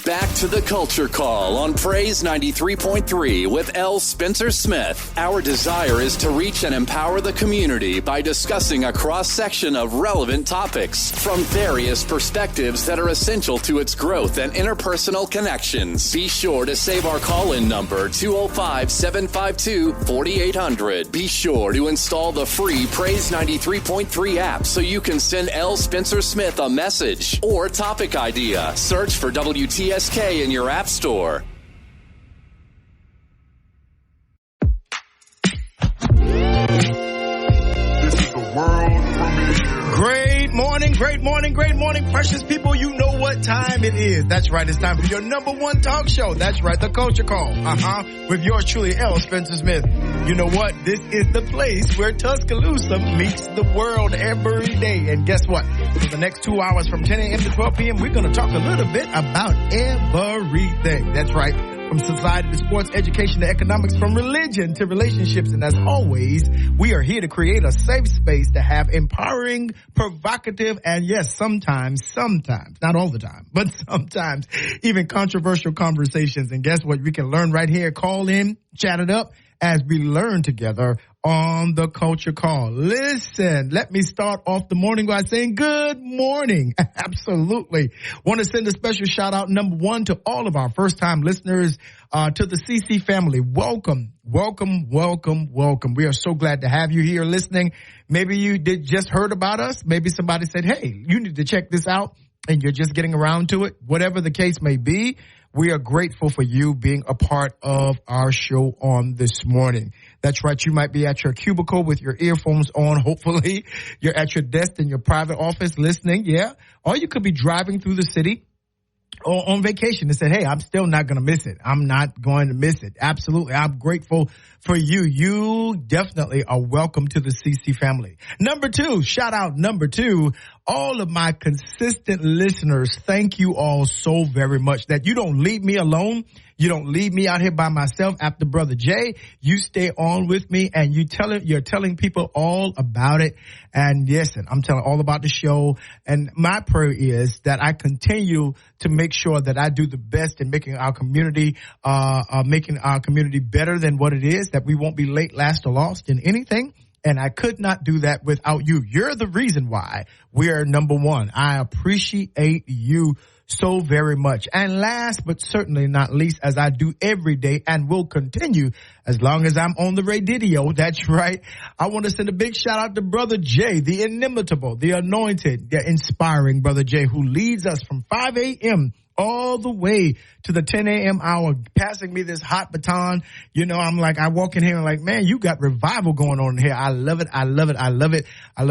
Back to the Culture Call on Praise 93.3 with L. Spencer Smith. Our desire is to reach and empower the community by discussing a cross-section of relevant topics from various perspectives that are essential to its growth and interpersonal connections. Be sure to save our call-in number, 205-752-4800. Be sure to install the free Praise 93.3 app so you can send L. Spencer Smith a message or topic idea. Search for WTSK in your app store. This is the world premiere. Great morning, precious people. You know what time it is. That's right. It's time for your number one talk show. That's right. The Culture Call. With yours truly, L. Spencer Smith. You know what? This is the place where Tuscaloosa meets the world every day. And guess what? For the next 2 hours from 10 a.m. to 12 p.m., we're going to talk a little bit about everything. That's right. From society to sports, education to economics, from religion to relationships. And as always, we are here to create a safe space to have empowering, provocative, and yes, sometimes, not all the time, but sometimes even controversial conversations. And guess what? We can learn right here. Call in, chat it up as we learn together on the Culture Call. Listen, let me start off the morning by saying good morning. Absolutely. Want to send a special shout out, number one, to all of our first time listeners, to the CC family. Welcome. We are so glad to have you here listening. Maybe you just heard about us. Maybe somebody said, hey, you need to check this out, and you're just getting around to it. Whatever the case may be, we are grateful for you being a part of our show on this morning. That's right. You might be at your cubicle with your earphones on. Hopefully you're at your desk in your private office listening. Yeah. Or you could be driving through the city or on vacation and said, hey, I'm still not going to miss it. I'm not going to miss it. Absolutely. I'm grateful for you. You definitely are welcome to the CC family. Number two, all of my consistent listeners, thank you all so very much that you don't leave me alone. You don't leave me out here by myself after Brother Jay. You stay on with me and you're telling people all about it. And yes, I'm telling all about the show. And my prayer is that I continue to make sure that I do the best in making our community better than what it is, that we won't be late, last, or lost in anything. And I could not do that without you. You're the reason why we are number one. I appreciate you so very much. And last but certainly not least, as I do every day and will continue as long as I'm on the radio, that's right, I want to send a big shout out to Brother Jay, the inimitable, the anointed, the inspiring Brother Jay, who leads us from 5 a.m. all the way to the 10 a.m. hour, passing me this hot baton. You know, I walk in here and man, you got revival going on here. I love it. I love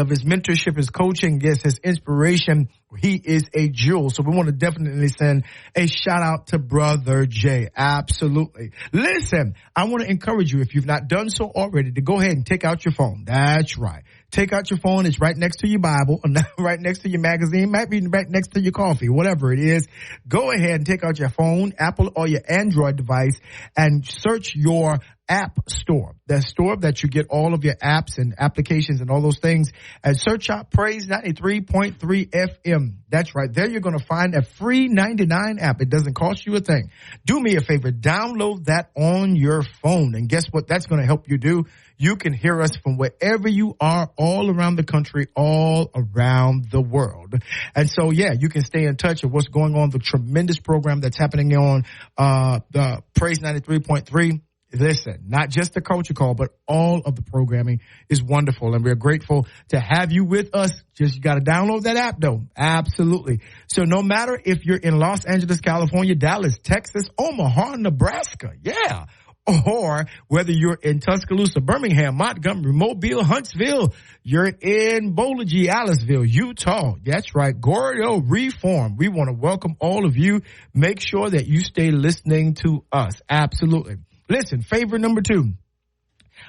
his mentorship, his coaching, yes, his inspiration. He is a jewel. So we want to definitely send a shout out to Brother Jay. Absolutely. Listen, I want to encourage you, if you've not done so already, to go ahead and take out your phone. That's right. Take out your phone. It's right next to your Bible, right next to your magazine, might be right next to your coffee, whatever it is. Go ahead and take out your phone, Apple or your Android device, and search your app store, that store that you get all of your apps and applications and all those things, and search out Praise 93.3 FM. That's right. There you're going to find a free 99 app. It doesn't cost you a thing. Do me a favor. Download that on your phone. And guess what that's going to help you do? You can hear us from wherever you are, all around the country, all around the world. And so, yeah, you can stay in touch with what's going on, the tremendous program that's happening on the Praise 93.3. Listen, not just the Culture Call, but all of the programming is wonderful, and we're grateful to have you with us. Just you got to download that app, though. Absolutely. So no matter if you're in Los Angeles, California, Dallas, Texas, Omaha, Nebraska, yeah, or whether you're in Tuscaloosa, Birmingham, Montgomery, Mobile, Huntsville, you're in Bowling, Aliceville, Utah. That's right. Gordo Reform. We want to welcome all of you. Make sure that you stay listening to us. Absolutely. Listen, favor number 2.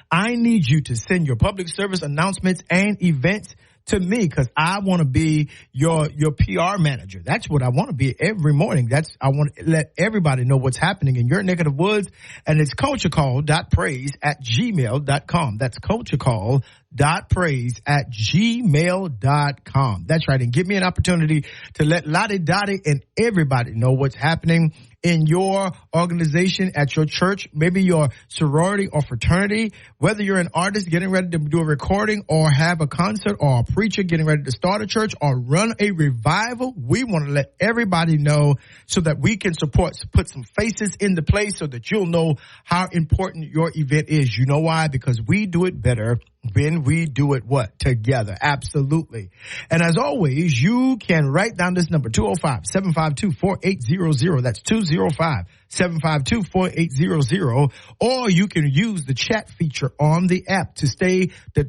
I need you to send your public service announcements and events to me, because I want to be your PR manager. That's what I want to be every morning. I want to let everybody know what's happening in your neck of the woods. And it's culturecall.praise@gmail.com. That's culturecall.praise lottie.praise@gmail.com. That's right. And give me an opportunity to let Lottie Dottie and everybody know what's happening in your organization, at your church, maybe your sorority or fraternity, whether you're an artist getting ready to do a recording or have a concert, or a preacher getting ready to start a church or run a revival. We want to let everybody know so that we can put some faces into place so that you'll know how important your event is. You know why? Because we do it better when we do it what? Together. Absolutely. And as always, you can write down this number, 205-752-4800. That's 205-752-4800. Or you can use the chat feature on the app to stay, to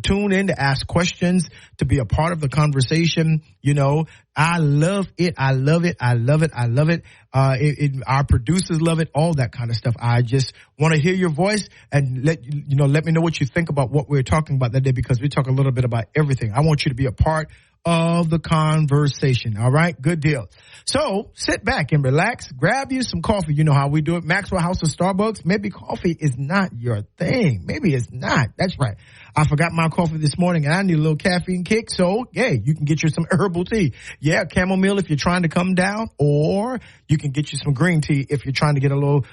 tune in, to ask questions, to be a part of the conversation. You know, I love it. I love it. I love it. I love it. Our producers love it, all that kind of stuff. I just want to hear your voice and let me know what you think about what we're talking about that day, because we talk a little bit about everything. I want you to be a part of the conversation. All right. Good deal. So sit back and relax. Grab you some coffee. You know how we do it. Maxwell House of Starbucks. Maybe coffee is not your thing. Maybe it's not. That's right. I forgot my coffee this morning and I need a little caffeine kick. So, yeah, you can get you some herbal tea. Yeah, chamomile if you're trying to come down, or you can get you some green tea if you're trying to get a little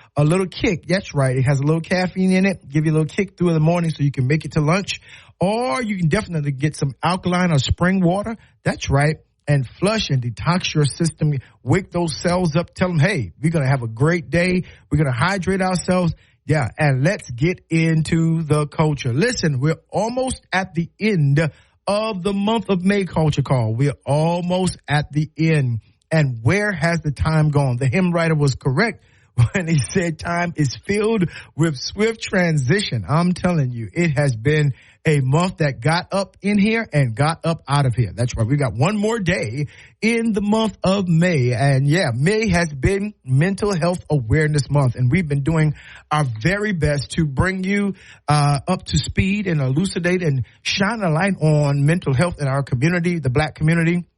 kick. That's right. It has a little caffeine in it. Give you a little kick through the morning so you can make it to lunch. Or you can definitely get some alkaline or spring water. That's right. And flush and detox your system. Wake those cells up. Tell them, hey, we're going to have a great day. We're going to hydrate ourselves. Yeah, and let's get into the culture. Listen, we're almost at the end of the month of May Culture Call. We're almost at the end. And where has the time gone? The hymn writer was correct when he said time is filled with swift transition. I'm telling you, it has been a month that got up in here and got up out of here. That's right. We got one more day in the month of May. And yeah, May has been Mental Health Awareness Month. And we've been doing our very best to bring you up to speed and elucidate and shine a light on mental health in our community, the Black community,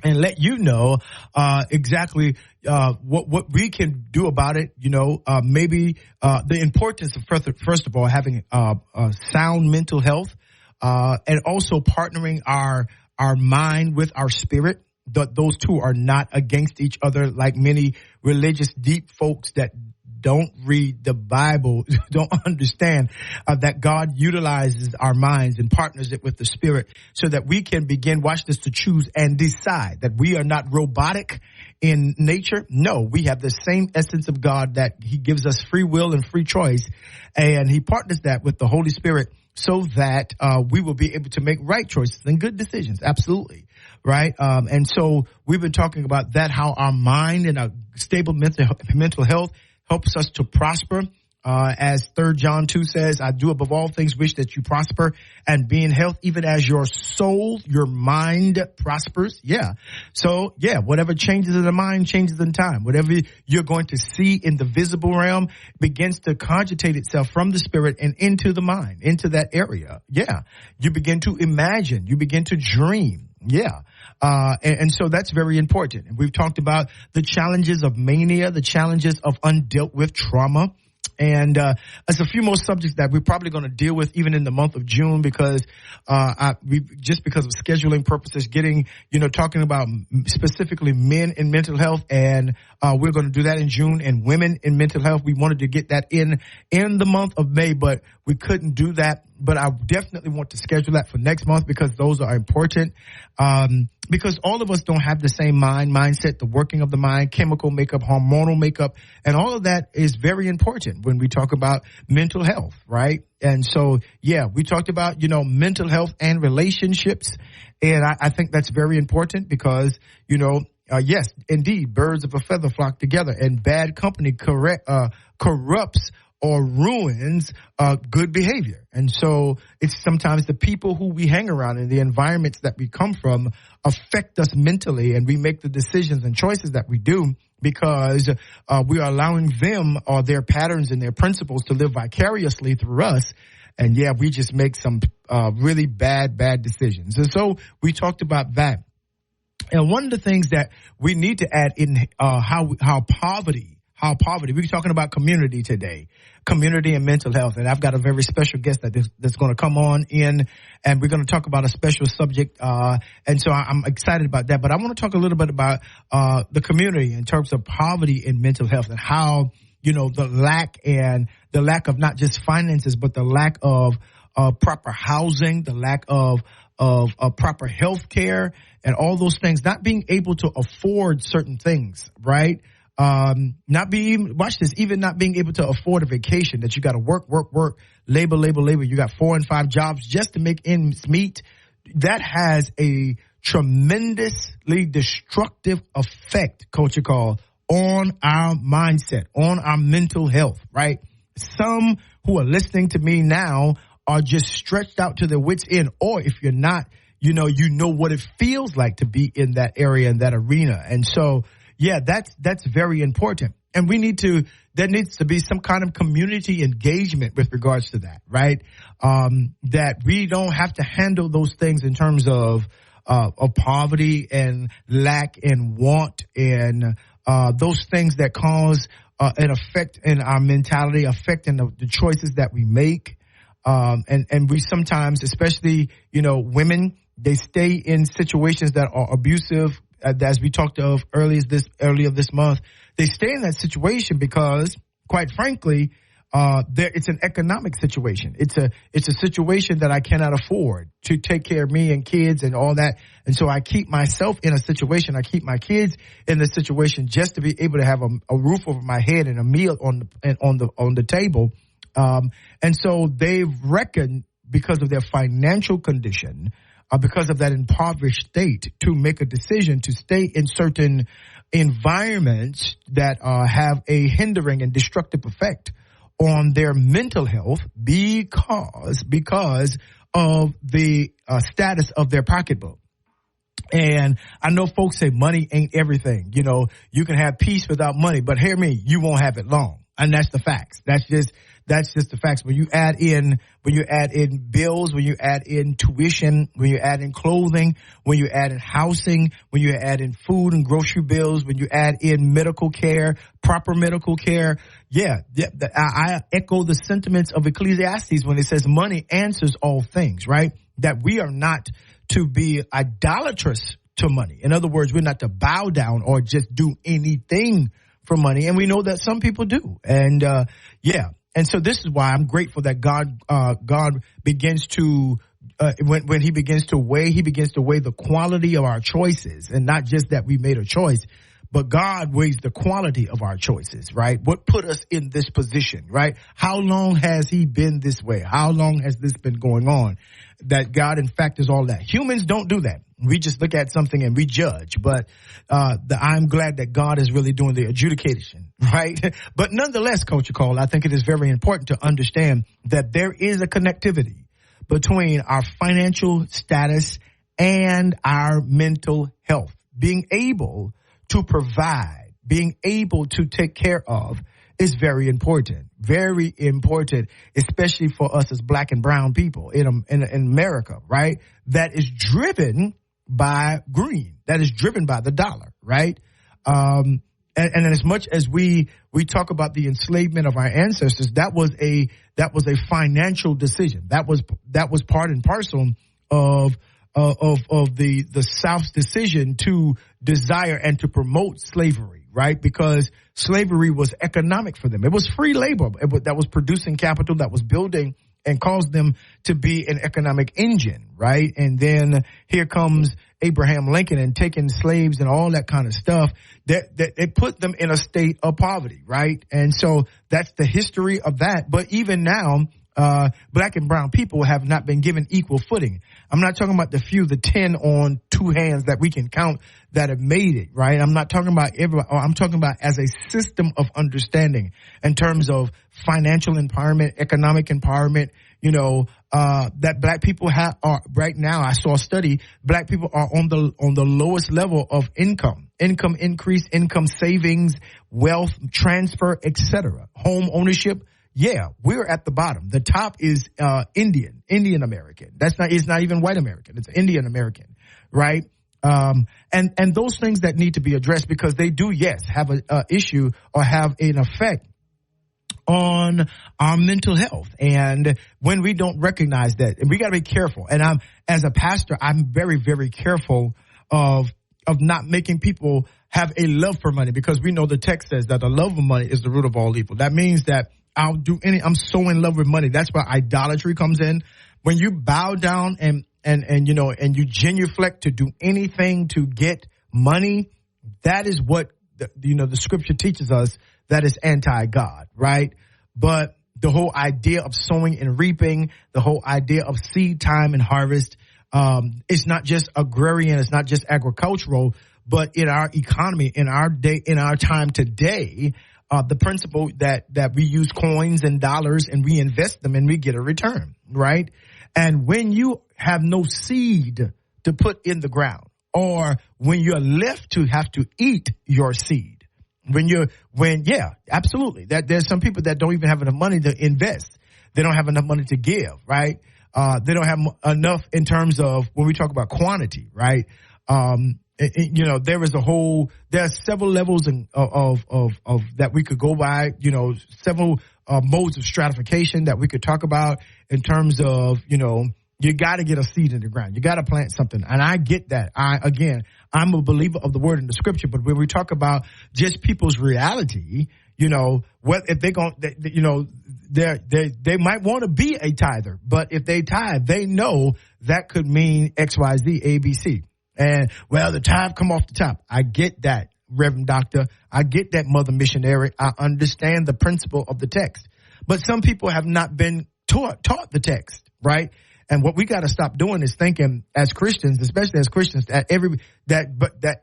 and let you know exactly what we can do about it. You know, maybe the importance of first of all having sound mental health, and also partnering our mind with our spirit. Those two are not against each other, like many religious deep folks that don't read the Bible, don't understand that God utilizes our minds and partners it with the spirit so that we can begin, watch this, to choose and decide that we are not robotic in nature. No, we have the same essence of God, that he gives us free will and free choice. And he partners that with the Holy Spirit so that we will be able to make right choices and good decisions. Absolutely. Right. And so we've been talking about that, how our mind and our stable mental health helps us to prosper. As 3 John 2 says, I do above all things wish that you prosper and be in health, even as your soul, your mind prospers. Yeah. So, yeah, whatever changes in the mind changes in time. Whatever you're going to see in the visible realm begins to cogitate itself from the spirit and into the mind, into that area. Yeah. You begin to imagine. You begin to dream. Yeah. And so that's very important. And we've talked about the challenges of mania, the challenges of undealt with trauma. And there's a few more subjects that we're probably going to deal with even in the month of June, because just because of scheduling purposes, talking about specifically men in mental health, and we're going to do that in June, and women in mental health. We wanted to get that in the month of May, but we couldn't do that. But I definitely want to schedule that for next month, because those are important. Because all of us don't have the same mindset, the working of the mind, chemical makeup, hormonal makeup, and all of that is very important when we talk about mental health, right? And so, yeah, we talked about, mental health and relationships. And I think that's very important because, yes, indeed, birds of a feather flock together, and bad company corrupts or ruins good behavior. And so it's sometimes the people who we hang around and the environments that we come from affect us mentally, and we make the decisions and choices that we do because we are allowing them or their patterns and their principles to live vicariously through us. And yeah, we just make some really bad decisions. And so we talked about that. And one of the things that we need to add in how how poverty, we're talking about community today, community and mental health. And I've got a very special guest that's going to come on in, and we're going to talk about a special subject. And so I'm excited about that. But I want to talk a little bit about the community in terms of poverty and mental health, and how, the lack of not just finances, but the lack of proper housing, the lack of proper health care, and all those things, not being able to afford certain things, right? Even not being able to afford a vacation, that you got to work, labor. You got 4 and 5 jobs just to make ends meet. That has a tremendously destructive effect, Coach Call, on our mindset, on our mental health, right? Some who are listening to me now are just stretched out to their wits' end, or if you're not, you know what it feels like to be in that area, in that arena. And so, yeah, that's very important. And there needs to be some kind of community engagement with regards to that, right? That we don't have to handle those things in terms of poverty and lack and want and those things that cause an effect in our mentality, effect in the choices that we make. And we sometimes, especially, women, they stay in situations that are abusive, as we talked of earlier this month. They stay in that situation because, quite frankly, it's an economic situation. It's a situation that I cannot afford to take care of me and kids and all that. And so I keep myself in a situation. I keep my kids in the situation just to be able to have a roof over my head and a meal on the table. And so they've reckoned, because of their financial condition, because of that impoverished state, to make a decision to stay in certain environments that have a hindering and destructive effect on their mental health because of the status of their pocketbook. And I know folks say money ain't everything. You can have peace without money, but hear me, you won't have it long. And that's the facts. That's just the facts. When you add in bills, when you add in tuition, when you add in clothing, when you add in housing, when you add in food and grocery bills, when you add in medical care, proper medical care. I echo the sentiments of Ecclesiastes when it says money answers all things, right? That we are not to be idolatrous to money. In other words, we're not to bow down or just do anything for money. And we know that some people do. And, And so this is why I'm grateful that God begins to, when he begins to weigh the quality of our choices, and not just that we made a choice, but God weighs the quality of our choices, right? What put us in this position, right? How long has he been this way? How long has this been going on? That God, in fact, is all that. Humans don't do that. We just look at something and we judge. But I'm glad that God is really doing the adjudication, right? But nonetheless, Coach Cole, I think it is very important to understand that there is a connectivity between our financial status and our mental health. Being able to provide, being able to take care of is very important, especially for us as black and brown people in America, right? That is driven by green, that is driven by the dollar, right? And as much as we talk about the enslavement of our ancestors, that was a financial decision. That was part and parcel of the South's decision to desire and to promote slavery, right? Because slavery was economic for them. It was free labor that was producing capital, that was building and caused them to be an economic engine, right? And then here comes Abraham Lincoln and taking slaves and all that kind of stuff that it put them in a state of poverty, right? And so that's the history of that. But even now, black and brown people have not been given equal footing. I'm not talking about the 10 on 2 hands that we can count that have made it, right? I'm not talking about everybody. I'm talking about as a system of understanding in terms of financial empowerment, economic empowerment, that black people are right now. I saw a study. Black people are on the lowest level of income increase, income savings, wealth transfer, etc. Home ownership. Yeah, we're at the bottom. The top is Indian American. It's not even white American. It's Indian American, right? And those things that need to be addressed because they do, yes, have a issue or have an effect on our mental health. And when we don't recognize that, and we got to be careful. And as a pastor, I'm very, very careful of not making people have a love for money, because we know the text says that the love of money is the root of all evil. That means that I'm so in love with money. That's where idolatry comes in. When you bow down and you genuflect to do anything to get money, that is what the scripture teaches us. That is anti-God, right? But the whole idea of sowing and reaping, the whole idea of seed time and harvest, it's not just agrarian, it's not just agricultural, but in our economy, in our day, in our time today, the principle that we use coins and dollars and we invest them and we get a return, right? And when you have no seed to put in the ground, or when you're left to have to eat your seed, absolutely. That there's some people that don't even have enough money to invest. They don't have enough money to give, right? They don't have enough in terms of when we talk about quantity, right? There are several levels of that we could go by, several modes of stratification that we could talk about in terms of, you got to get a seed in the ground. You got to plant something. And I get that. I'm a believer of the word in the scripture, but when we talk about just people's reality, what if they they might want to be a tither, but if they tithe, they know that could mean X, Y, Z, A, B, C. And the tithe come off the top. I get that, Reverend Doctor. I get that, Mother Missionary. I understand the principle of the text, but some people have not been taught the text, right? And what we got to stop doing is thinking as Christians, especially as Christians, that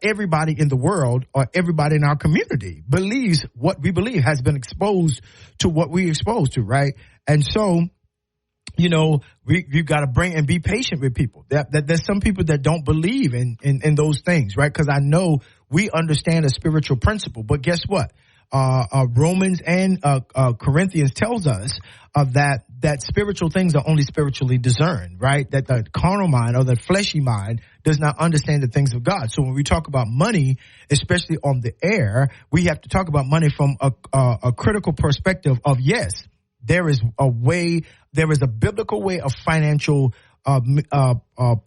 everybody in the world or everybody in our community believes what we believe, has been exposed to what we exposed to, right? And so, we've got to bring and be patient with people. That there's some people that don't believe in those things, right? Because I know we understand a spiritual principle, but guess what? Romans and Corinthians tells us that spiritual things are only spiritually discerned, right? That the carnal mind or the fleshy mind does not understand the things of God. So when we talk about money, especially on the air, we have to talk about money from a critical perspective of, yes, there is a biblical way of financial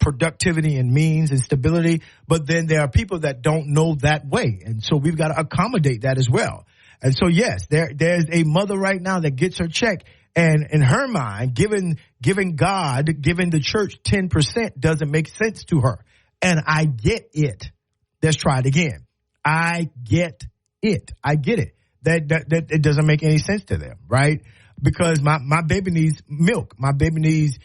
productivity and means and stability, but then there are people that don't know that way. And so we've got to accommodate that as well. And so, yes, there's a mother right now that gets her check, and in her mind, giving the church 10% doesn't make sense to her. And I get it. Let's try it again. I get it. That it doesn't make any sense to them, right? Because my baby needs milk. My baby needs,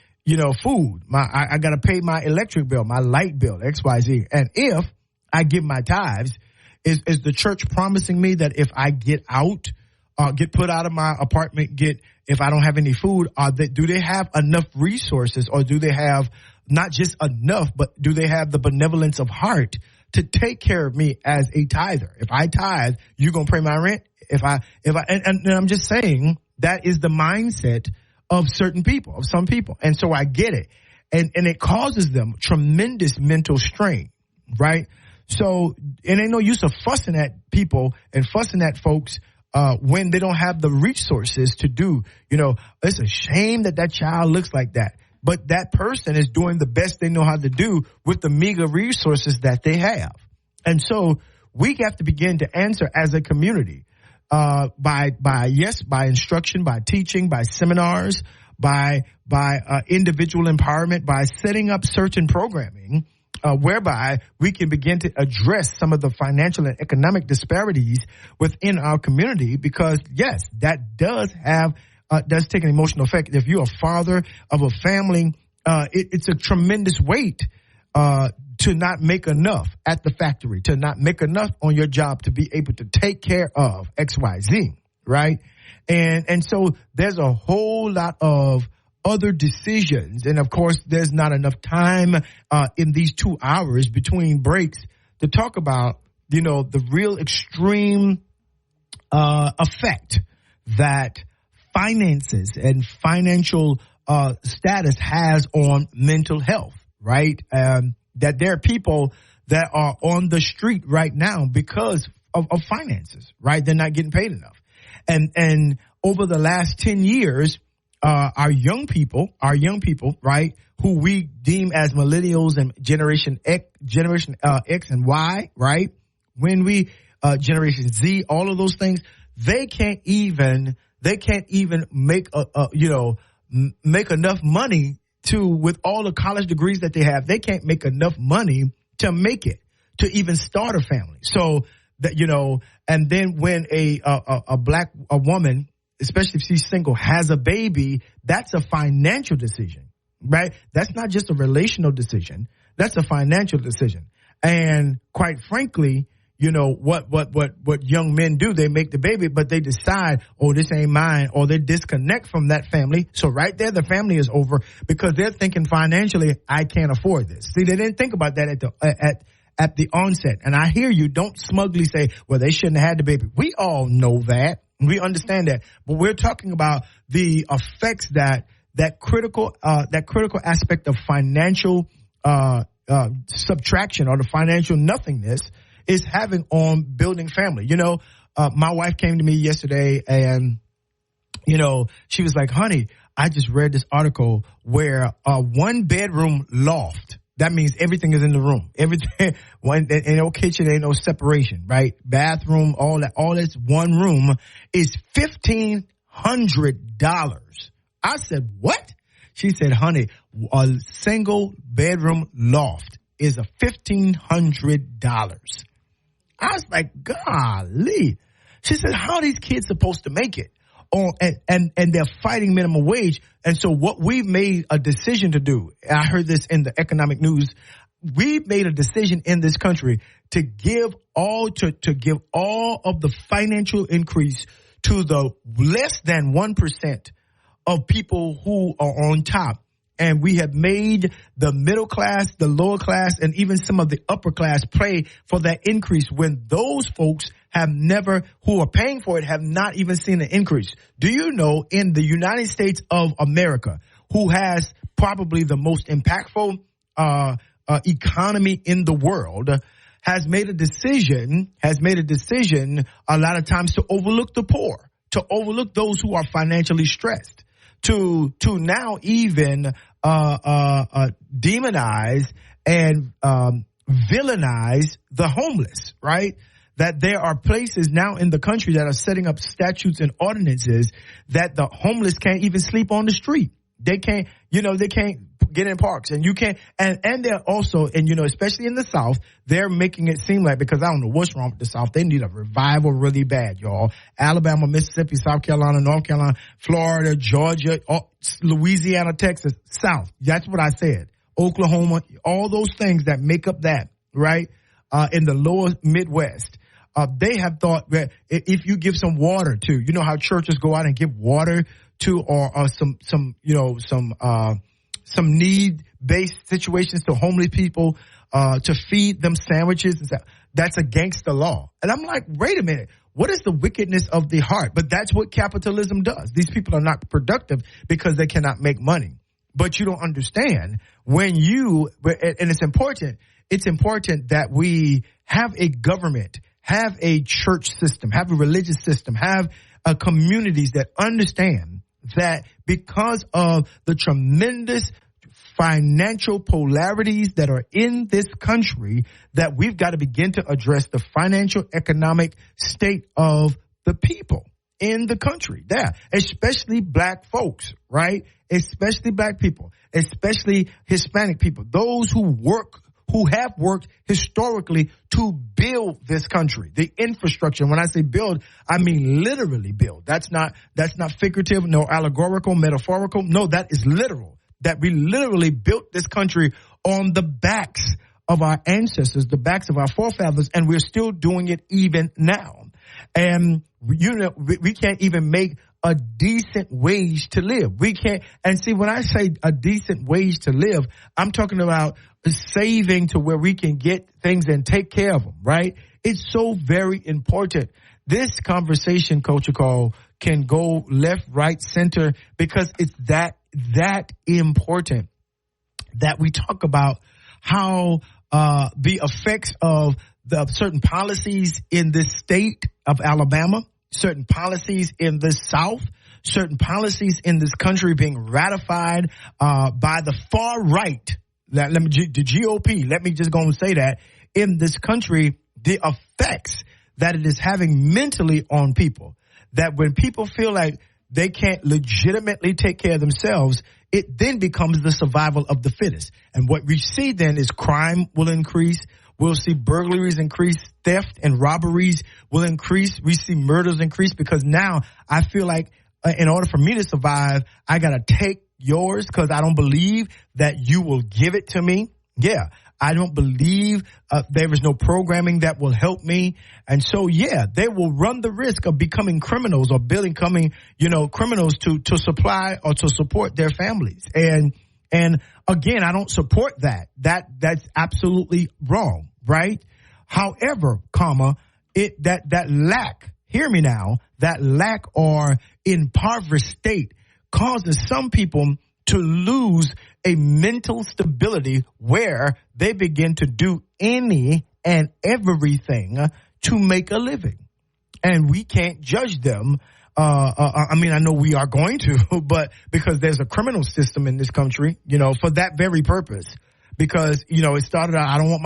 food. I got to pay my electric bill, my light bill, XYZ. And if I give my tithes, is the church promising me that if I get put out of my apartment, if I don't have any food, do they have enough resources, or do they have not just enough, but do they have the benevolence of heart to take care of me as a tither? If I tithe, you're going to pay my rent. And I'm just saying that is the mindset of some people. And so I get it. And it causes them tremendous mental strain, right? So, and ain't no use of fussing at people and fussing at folks when they don't have the resources to do. It's a shame that child looks like that. But that person is doing the best they know how to do with the meager resources that they have. And so we have to begin to answer as a community by instruction, by teaching, by seminars, by individual empowerment, by setting up certain programming whereby we can begin to address some of the financial and economic disparities within our community. Because yes, that does take an emotional effect. If you're a father of a family, it's a tremendous weight to not make enough at the factory, to not make enough on your job to be able to take care of XYZ, right? And so there's a whole lot of other decisions. And of course, there's not enough time in these 2 hours between breaks to talk about, the real extreme effect that finances and financial status has on mental health, right? That there are people that are on the street right now because of finances, right? They're not getting paid enough. And over the last 10 years, our young people, right, who we deem as millennials and Generation X and Y, right? When we, Generation Z, all of those things, they can't even make make enough money with all the college degrees that they have. They can't make enough money to make it, to even start a family. So that, and then when a woman, especially if she's single, has a baby, that's a financial decision, right? That's not just a relational decision. That's a financial decision. And quite frankly, what young men do, they make the baby, but they decide, oh, this ain't mine, or they disconnect from that family. So right there, the family is over because they're thinking financially, I can't afford this. See, they didn't think about that at the onset. And I hear you. Don't smugly say, well, they shouldn't have had the baby. We all know that. We understand that. But we're talking about the effects that critical aspect of financial subtraction, or the financial nothingness, is having on building family. My wife came to me yesterday and, she was like, honey, I just read this article where a 1-bedroom loft, that means everything is in the room. Everything, ain't no kitchen, ain't no separation, right? Bathroom, all that's one room is $1,500. I said, what? She said, honey, a single bedroom loft is $1,500. I was like, golly. She said, how are these kids supposed to make it? And they're fighting minimum wage. And so what we've made a decision to do, I heard this in the economic news, we've made a decision in this country to give all of the financial increase to the less than 1% of people who are on top. And we have made the middle class, the lower class, and even some of the upper class pay for that increase when those folks who are paying for it, have not even seen an increase. Do you know, in the United States of America, who has probably the most impactful economy in the world, has made a decision a lot of times to overlook the poor, to overlook those who are financially stressed, to now even demonize and villainize the homeless, right? That there are places now in the country that are setting up statutes and ordinances that the homeless can't even sleep on the street. They can't get in parks, and you can't, and they're also, and especially in the South, they're making it seem like, because I don't know what's wrong with the South, they need a revival really bad, y'all. Alabama, Mississippi, South Carolina, North Carolina, Florida, Georgia, Louisiana, Texas, South. That's what I said. Oklahoma, all those things that make up that, right? In the lower Midwest. They have thought that if you give some water to, how churches go out and give water to, or some need-based situations to homeless people, to feed them sandwiches and stuff, that's against the law. And I'm like, wait a minute. What is the wickedness of the heart? But that's what capitalism does. These people are not productive because they cannot make money. But you don't understand and it's important that we have a government, have a church system, have a religious system, have communities that understand that because of the tremendous financial polarities that are in this country, that we've got to begin to address the financial economic state of the people in the country there, especially black folks, right? Especially black people, especially Hispanic people, those who have worked historically to build this country, the infrastructure. When I say build, I mean literally build. That's not figurative, no allegorical, metaphorical. No, that is literal. That we literally built this country on the backs of our ancestors, the backs of our forefathers, and we're still doing it even now. And we can't even make a decent wage to live. We can't. And see, when I say a decent wage to live, I'm talking about saving to where we can get things and take care of them, right? It's so very important. This conversation, Culture Call, can go left, right, center, because it's that important that we talk about how the effects of the certain policies in this state of Alabama, certain policies in the South, certain policies in this country being ratified by the far right. The GOP, let me just go and say that, in this country, the effects that it is having mentally on people, that when people feel like they can't legitimately take care of themselves, it then becomes the survival of the fittest. And what we see then is crime will increase. We'll see burglaries increase, theft and robberies will increase. We see murders increase because now I feel like in order for me to survive, I got to take yours because I don't believe that you will give it to me. Yeah, I don't believe there is no programming that will help me. And so, yeah, they will run the risk of becoming criminals or becoming, criminals to supply or to support their families. And again, I don't support that. That's absolutely wrong, right? However, that lack, hear me now, that lack or impoverished state causes some people to lose a mental stability where they begin to do any and everything to make a living. And we can't judge them. I know we are going to, but because there's a criminal system in this country, for that very purpose. Because, it started out, I don't want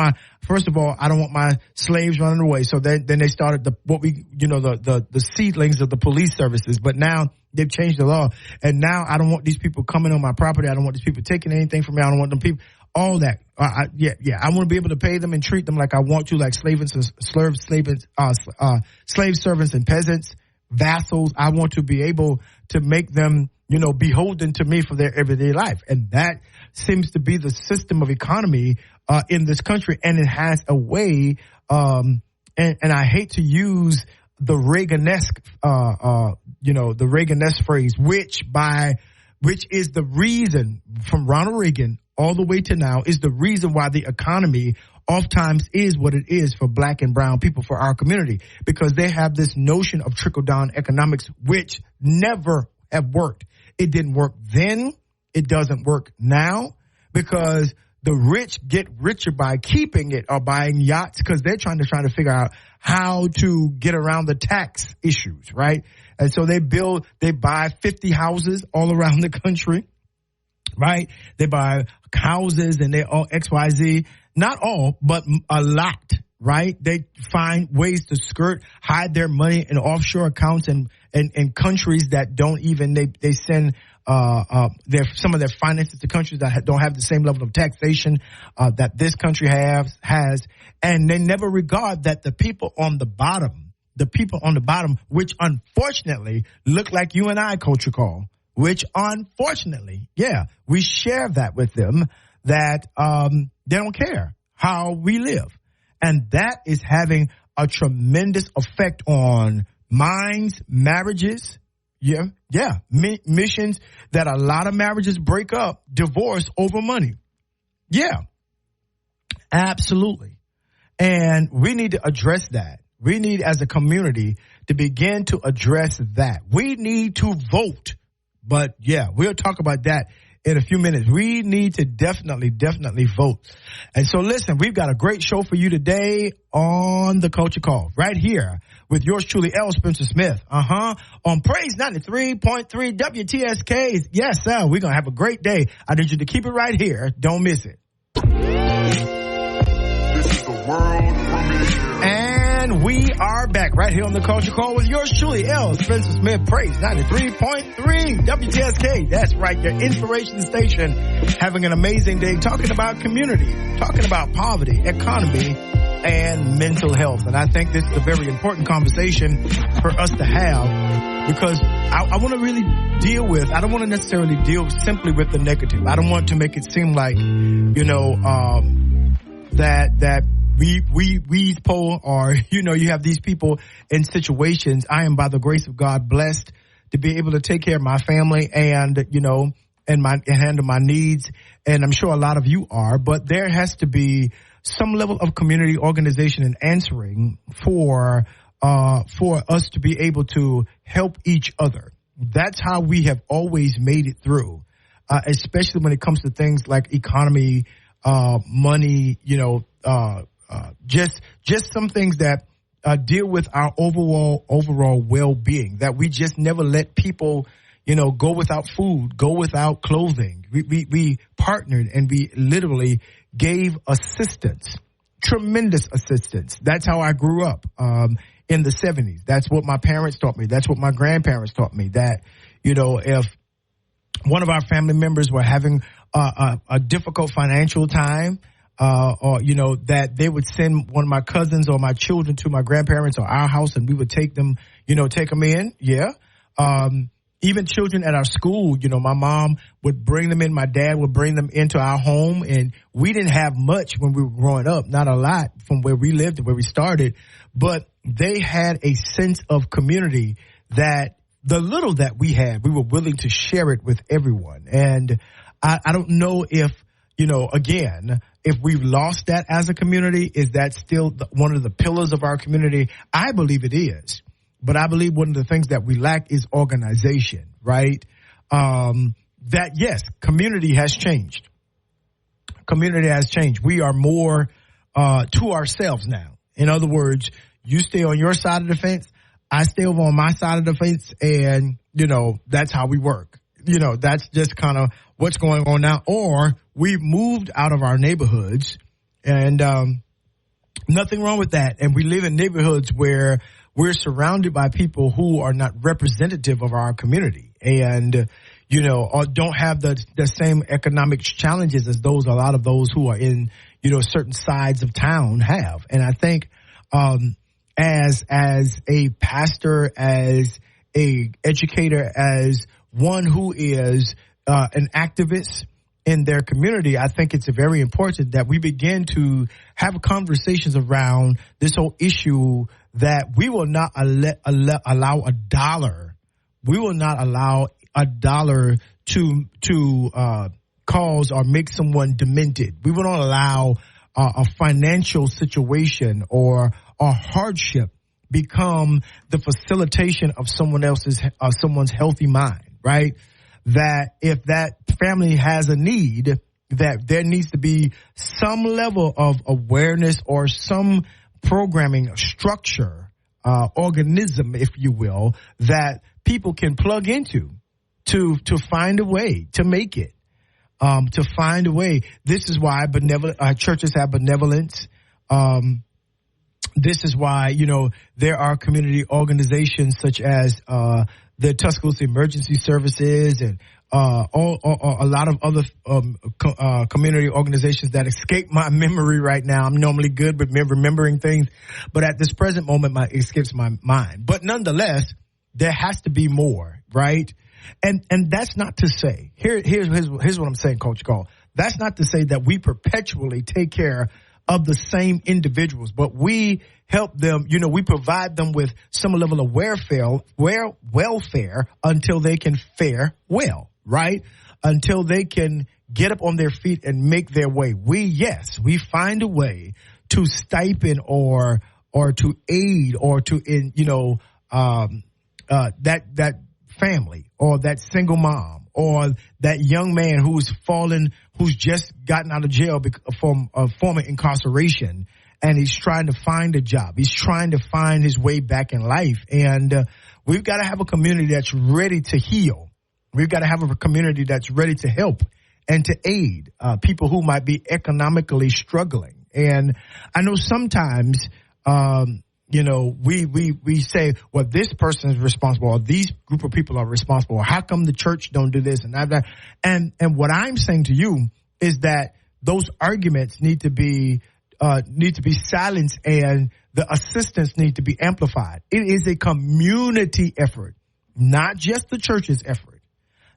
my slaves running away. So then they started the seedlings of the police services. But now they've changed the law. And now I don't want these people coming on my property. I don't want these people taking anything from me. I don't want them people, all that. I want to be able to pay them and treat them like I want to, like slave servants and peasants, vassals. I want to be able to make them, beholden to me for their everyday life. And that seems to be the system of economy in this country. And it has a way, and I hate to use the Reagan-esque, the Reagan-esque phrase, which is the reason from Ronald Reagan all the way to now is the reason why the economy oftentimes is what it is for black and brown people, for our community, because they have this notion of trickle-down economics, which never have worked. It didn't work then. It doesn't work now because the rich get richer by keeping it or buying yachts because they're trying to figure out how to get around the tax issues, right? And so they buy 50 houses all around the country, right? They buy houses and they all XYZ. Not all, but a lot, right? They find ways to hide their money in offshore accounts and countries that don't even, they send some of their finances to countries that don't have the same level of taxation that this country has. And they never regard that the people on the bottom, which unfortunately look like you and I, Culture Call, which unfortunately, we share that with them, that they don't care how we live. And that is having a tremendous effect on minds, marriages, missions, that a lot of marriages break up, divorce over money. Yeah, absolutely. And we need to address that. We need, as a community, to begin to address that. We need to vote. But, we'll talk about that in a few minutes. We need to definitely vote. And so, listen, we've got a great show for you today on the Culture Call, right here with yours truly, L. Spencer Smith. On Praise 93.3 WTSK. Yes, sir. We're going to have a great day. I need you to keep it right here. Don't miss it. This is the world premiere. And we are back right here on the Culture Call with yours truly, L. Spencer Smith. Praise 93.3 WTSK. That's right, your inspiration station. Having an amazing day talking about community, talking about poverty, economy, and mental health. And I think this is a very important conversation for us to have because I want to really I don't want to necessarily deal simply with the negative. I don't want to make it seem like, that we poor or, you have these people in situations. I am, by the grace of God, blessed to be able to take care of my family and, and handle my needs. And I'm sure a lot of you are, but there has to be some level of community organization and answering for us to be able to help each other. That's how we have always made it through, especially when it comes to things like economy, money, just some things that deal with our overall well-being, that we just never let people, go without food, go without clothing. We partnered and we literally gave assistance, tremendous assistance. That's how I grew up in the 70s. That's what my parents taught me. That's what my grandparents taught me, that, if one of our family members were having a difficult financial time, or that they would send one of my cousins or my children to my grandparents or our house, and we would take them in. Yeah. Even children at our school, my mom would bring them in. My dad would bring them into our home, and we didn't have much when we were growing up, not a lot from where we lived and where we started, but they had a sense of community that the little that we had, we were willing to share it with everyone. And I don't know if, again, if we've lost that as a community. Is that still one of the pillars of our community? I believe it is. But I believe one of the things that we lack is organization, right? That, yes, community has changed. Community has changed. We are more to ourselves now. In other words, you stay on your side of the fence, I stay over on my side of the fence, and, that's how we work. That's just kind of what's going on now. Or we've moved out of our neighborhoods, and nothing wrong with that. And we live in neighborhoods where we're surrounded by people who are not representative of our community and, or don't have the same economic challenges as a lot of those who are in, certain sides of town have. And I think as a pastor, as a educator, as one who is an activist in their community, I think it's very important that we begin to have conversations around this whole issue, that we will not allow a dollar. We will not allow a dollar to cause or make someone demented. We will not allow a financial situation or a hardship become the facilitation of someone's healthy mind, right? That if that family has a need, that there needs to be some level of awareness or some programming structure, organism, if you will, that people can plug into to find a way to make it, to find a way. This is why churches have benevolence. This is why, there are community organizations such as the Tuscaloosa Emergency Services and a lot of other community organizations that escape my memory right now. I'm normally good with remembering things, but at this present moment, it escapes my mind. But nonetheless, there has to be more, right? And that's not to say, here's what I'm saying, Coach Gall. That's not to say that we perpetually take care of the same individuals, but we help them, we provide them with some level of welfare until they can fare well, right? Until they can get up on their feet and make their way. We find a way to stipend or to aid or to, that family or that single mom or that young man who's just gotten out of jail from a former incarceration, and he's trying to find a job. He's trying to find his way back in life. And we've got to have a community that's ready to heal. We've got to have a community that's ready to help and to aid people who might be economically struggling. And I know sometimes, we say, well, this person is responsible, or these group of people are responsible, or how come the church don't do this and that? And what I'm saying to you is that those arguments need to be silenced, and the assistance need to be amplified. It is a community effort, not just the church's effort,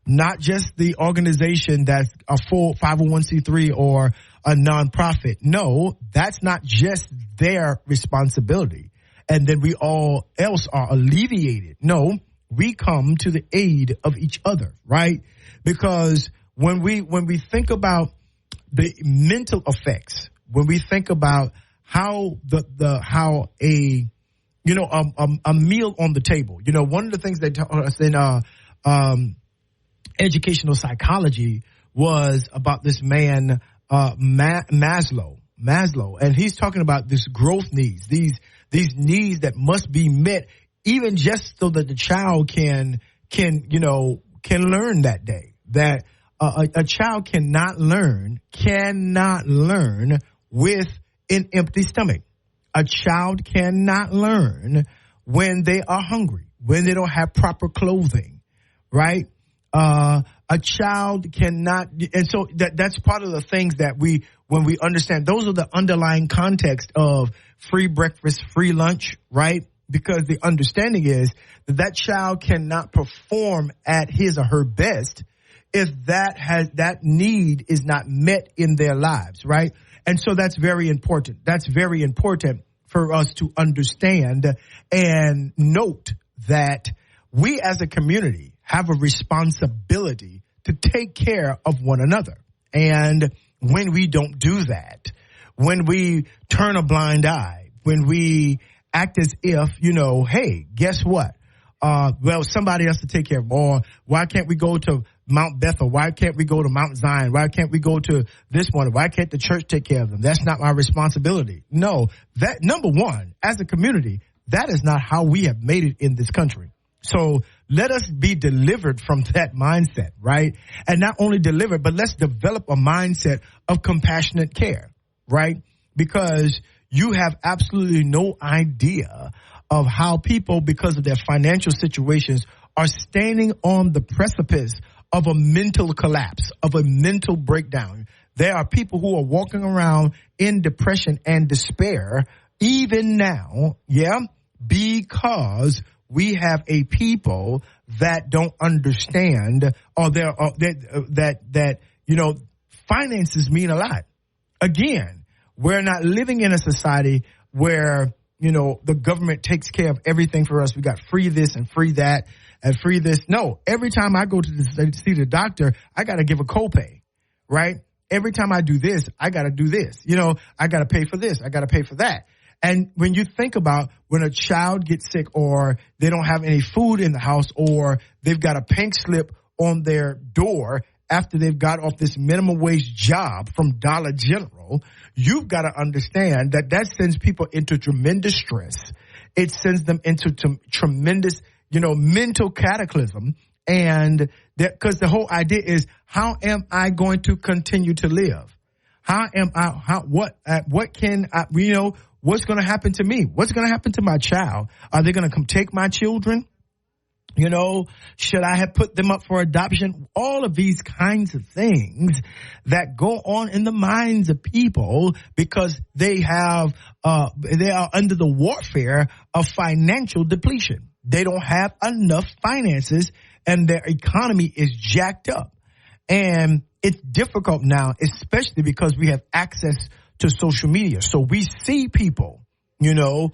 not just the organization that's a full 501c3 or a nonprofit. No, that's not just their responsibility. And then we all else are alleviated. No, we come to the aid of each other, right? Because when we think about the mental effects, when we think about how a meal on the table, one of the things they taught us in educational psychology was about this man Maslow, and he's talking about this growth needs, these needs that must be met, even just so that the child can learn that day. That a child cannot learn with an empty stomach. A child cannot learn when they are hungry, when they don't have proper clothing, right? A child cannot, and so that's part of the things that when we understand, those are the underlying context of free breakfast, free lunch, right? Because the understanding is that child cannot perform at his or her best if that need is not met in their lives, right? And so that's very important. That's very important for us to understand and note that we as a community have a responsibility to take care of one another. And when we don't do that, when we turn a blind eye, when we act as if, hey, guess what? Well, somebody else to take care of them. Or why can't we go to Mount Bethel? Why can't we go to Mount Zion? Why can't we go to this one? Why can't the church take care of them? That's not my responsibility. No, that number one, as a community, that is not how we have made it in this country. So let us be delivered from that mindset, right? And not only delivered, but let's develop a mindset of compassionate care, right? Because you have absolutely no idea of how people, because of their financial situations, are standing on the precipice of a mental collapse, of a mental breakdown. There are people who are walking around in depression and despair even now, because we have a people that don't understand, or finances mean a lot. Again, we're not living in a society where, the government takes care of everything for us. We got free this and free that and free this. No, every time I go to see the doctor, I got to give a copay, right? Every time I do this, I got to do this. I got to pay for this. I got to pay for that. And when you think about when a child gets sick, or they don't have any food in the house, or they've got a pink slip on their door after they've got off this minimum wage job from Dollar General, you've got to understand that sends people into tremendous stress. It sends them into tremendous, mental cataclysm. And because the whole idea is, how am I going to continue to live? What's going to happen to me? What's going to happen to my child? Are they going to come take my children? Should I have put them up for adoption? All of these kinds of things that go on in the minds of people because they are under the warfare of financial depletion. They don't have enough finances and their economy is jacked up. And it's difficult now, especially because we have access to social media. So we see people, doing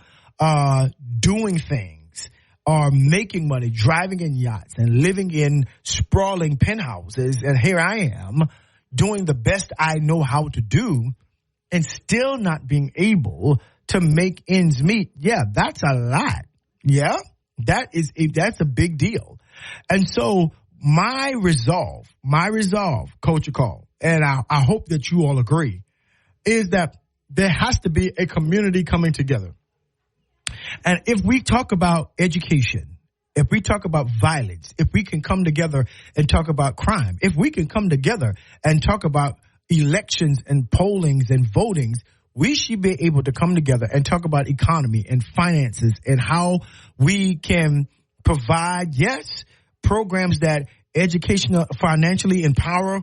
things, are making money, driving in yachts and living in sprawling penthouses. And here I am doing the best I know how to do and still not being able to make ends meet. Yeah, that's a lot. Yeah, that's a big deal. And so my resolve, Coach Call, and I hope that you all agree, is that there has to be a community coming together. And if we talk about education, if we talk about violence, if we can come together and talk about crime, if we can come together and talk about elections and pollings and votings, we should be able to come together and talk about economy and finances and how we can provide, programs that financially empower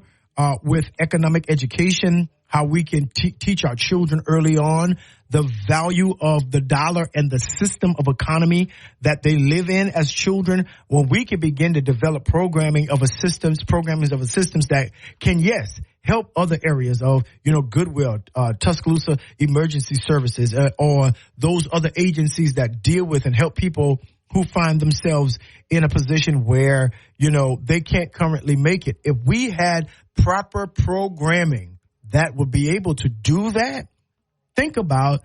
with economic education, how we can teach our children early on the value of the dollar and the system of economy that they live in as children. When we can begin to develop programming of systems that can, help other areas of, Goodwill, Tuscaloosa Emergency Services, or those other agencies that deal with and help people who find themselves in a position where, they can't currently make it. If we had proper programming that would be able to do that, think about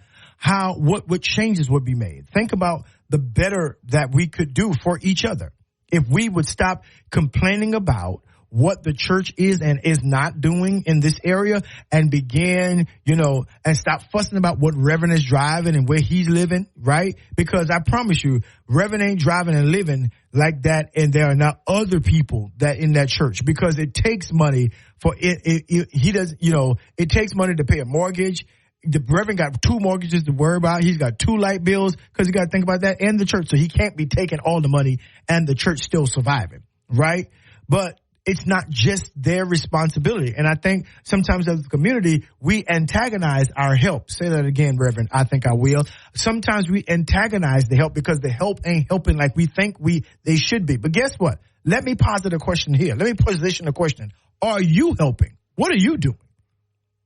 what changes would be made. Think about the better that we could do for each other. If we would stop complaining about what the church is and is not doing in this area and begin, and stop fussing about what Reverend is driving and where he's living, right? Because I promise you, Reverend ain't driving and living like that, and there are not other people that in that church, because it takes money for it. He does, it takes money to pay a mortgage. The Reverend got 2 mortgages to worry about. He's got 2 light bills because he got to think about that, and the church. So he can't be taking all the money and the church still surviving, right? But it's not just their responsibility. And I think sometimes as a community, we antagonize our help. Say that again, Reverend. I think I will. Sometimes we antagonize the help because the help ain't helping like we think they should be. But guess what? Let me posit a question here. Let me position a question. Are you helping? What are you doing?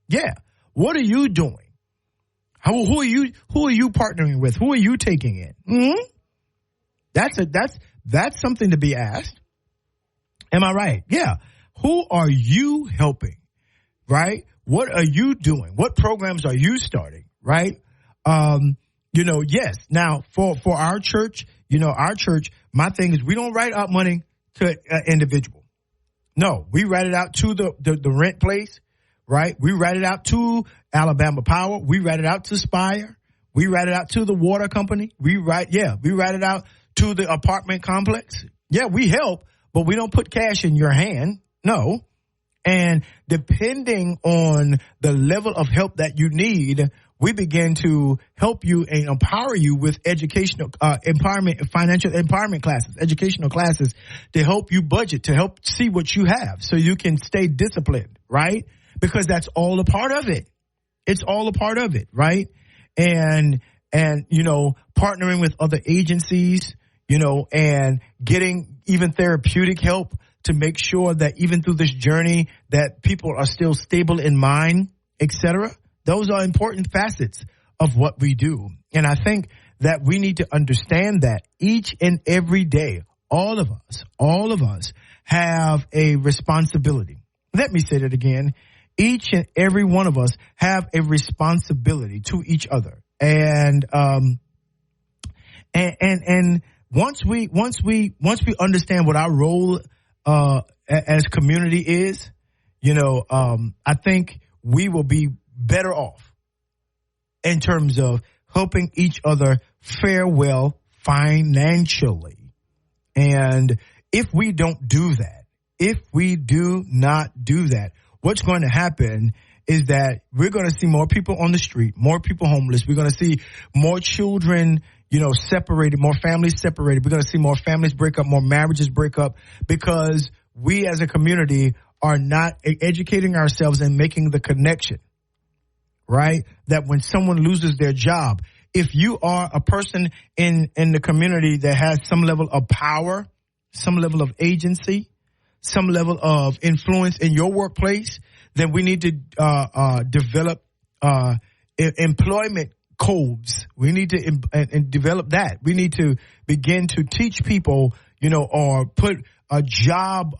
Yeah. What are you doing? Who are you partnering with? Who are you taking in? Mm-hmm. That's something to be asked. Am I right? Yeah. Who are you helping? Right? What are you doing? What programs are you starting? Right? Yes. Now for our church, my thing is we don't write out money to an individual. No, we write it out to the rent place. Right? We write it out to Alabama Power. We write it out to Spire. We write it out to the water company. We write it out to the apartment complex. Yeah, we help, but we don't put cash in your hand. No. And depending on the level of help that you need, we begin to help you and empower you with educational financial empowerment classes, educational classes to help you budget, to help see what you have so you can stay disciplined, right? Because that's all a part of it. It's all a part of it, right? And partnering with other agencies, and getting even therapeutic help to make sure that even through this journey that people are still stable in mind, etc. Those are important facets of what we do. And I think that we need to understand that each and every day, all of us have a responsibility. Let me say that again. Each and every one of us have a responsibility to each other. And once we understand what our role as community is, I think we will be better off in terms of helping each other fare well financially. And if we don't do that, if we do not do that, what's going to happen is that we're going to see more people on the street, more people homeless. We're going to see more children, separated, more families separated. We're going to see more families break up, more marriages break up, because we as a community are not educating ourselves and making the connection, right? That when someone loses their job, if you are a person in the community that has some level of power, some level of agency, some level of influence in your workplace, then we need to develop employment codes. We need to develop that. We need to begin to teach people, or put job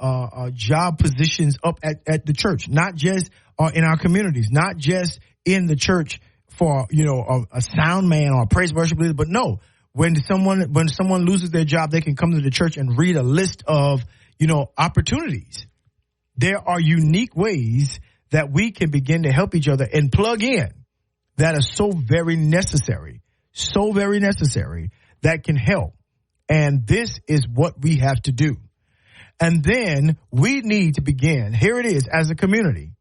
positions up at the church, not just in our communities, not just in the church for a sound man or a praise worship leader, but no. When someone loses their job, they can come to the church and read a list of opportunities. There are unique ways that we can begin to help each other and plug in that are so very necessary that can help. And this is what we have to do. And then we need to begin, here it is, as a community,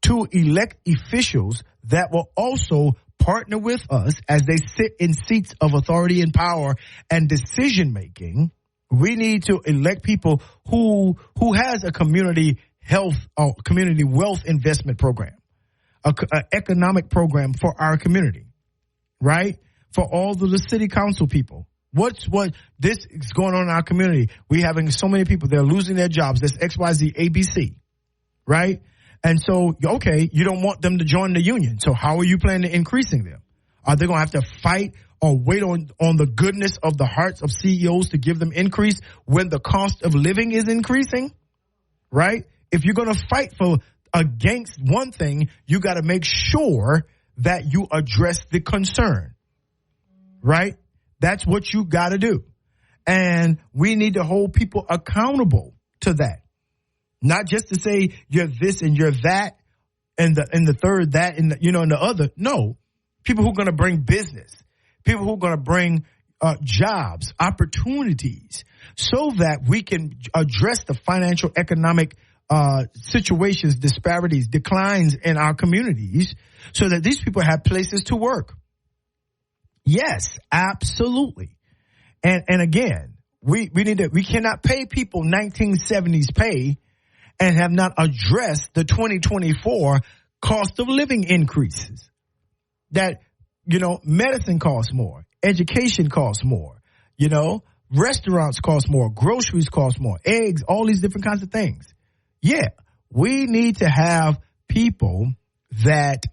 to elect officials that will also partner with us as they sit in seats of authority and power and decision making. We need to elect people who has a community health or community wealth investment program, an economic program for our community, right? For all of the city council people. What this is going on in our community. We having so many people, they're losing their jobs. There's XYZ, ABC, right? And so, okay, you don't want them to join the union. So how are you planning on increasing them? Are they going to have to fight or wait on the goodness of the hearts of CEOs to give them increase when the cost of living is increasing, right? If you're going to fight against one thing, you got to make sure that you address the concern, right? That's what you got to do. And we need to hold people accountable to that. Not just to say you're this and you're that, and the third that, and and the other. No, people who are going to bring business, people who are going to bring jobs, opportunities, so that we can address the financial, economic situations, disparities, declines in our communities, so that these people have places to work. Yes, absolutely. And again, we cannot pay people 1970s pay and have not addressed the 2024 cost of living increases. That, medicine costs more, education costs more, restaurants cost more, groceries cost more, eggs, all these different kinds of things. Yeah, we need to have people that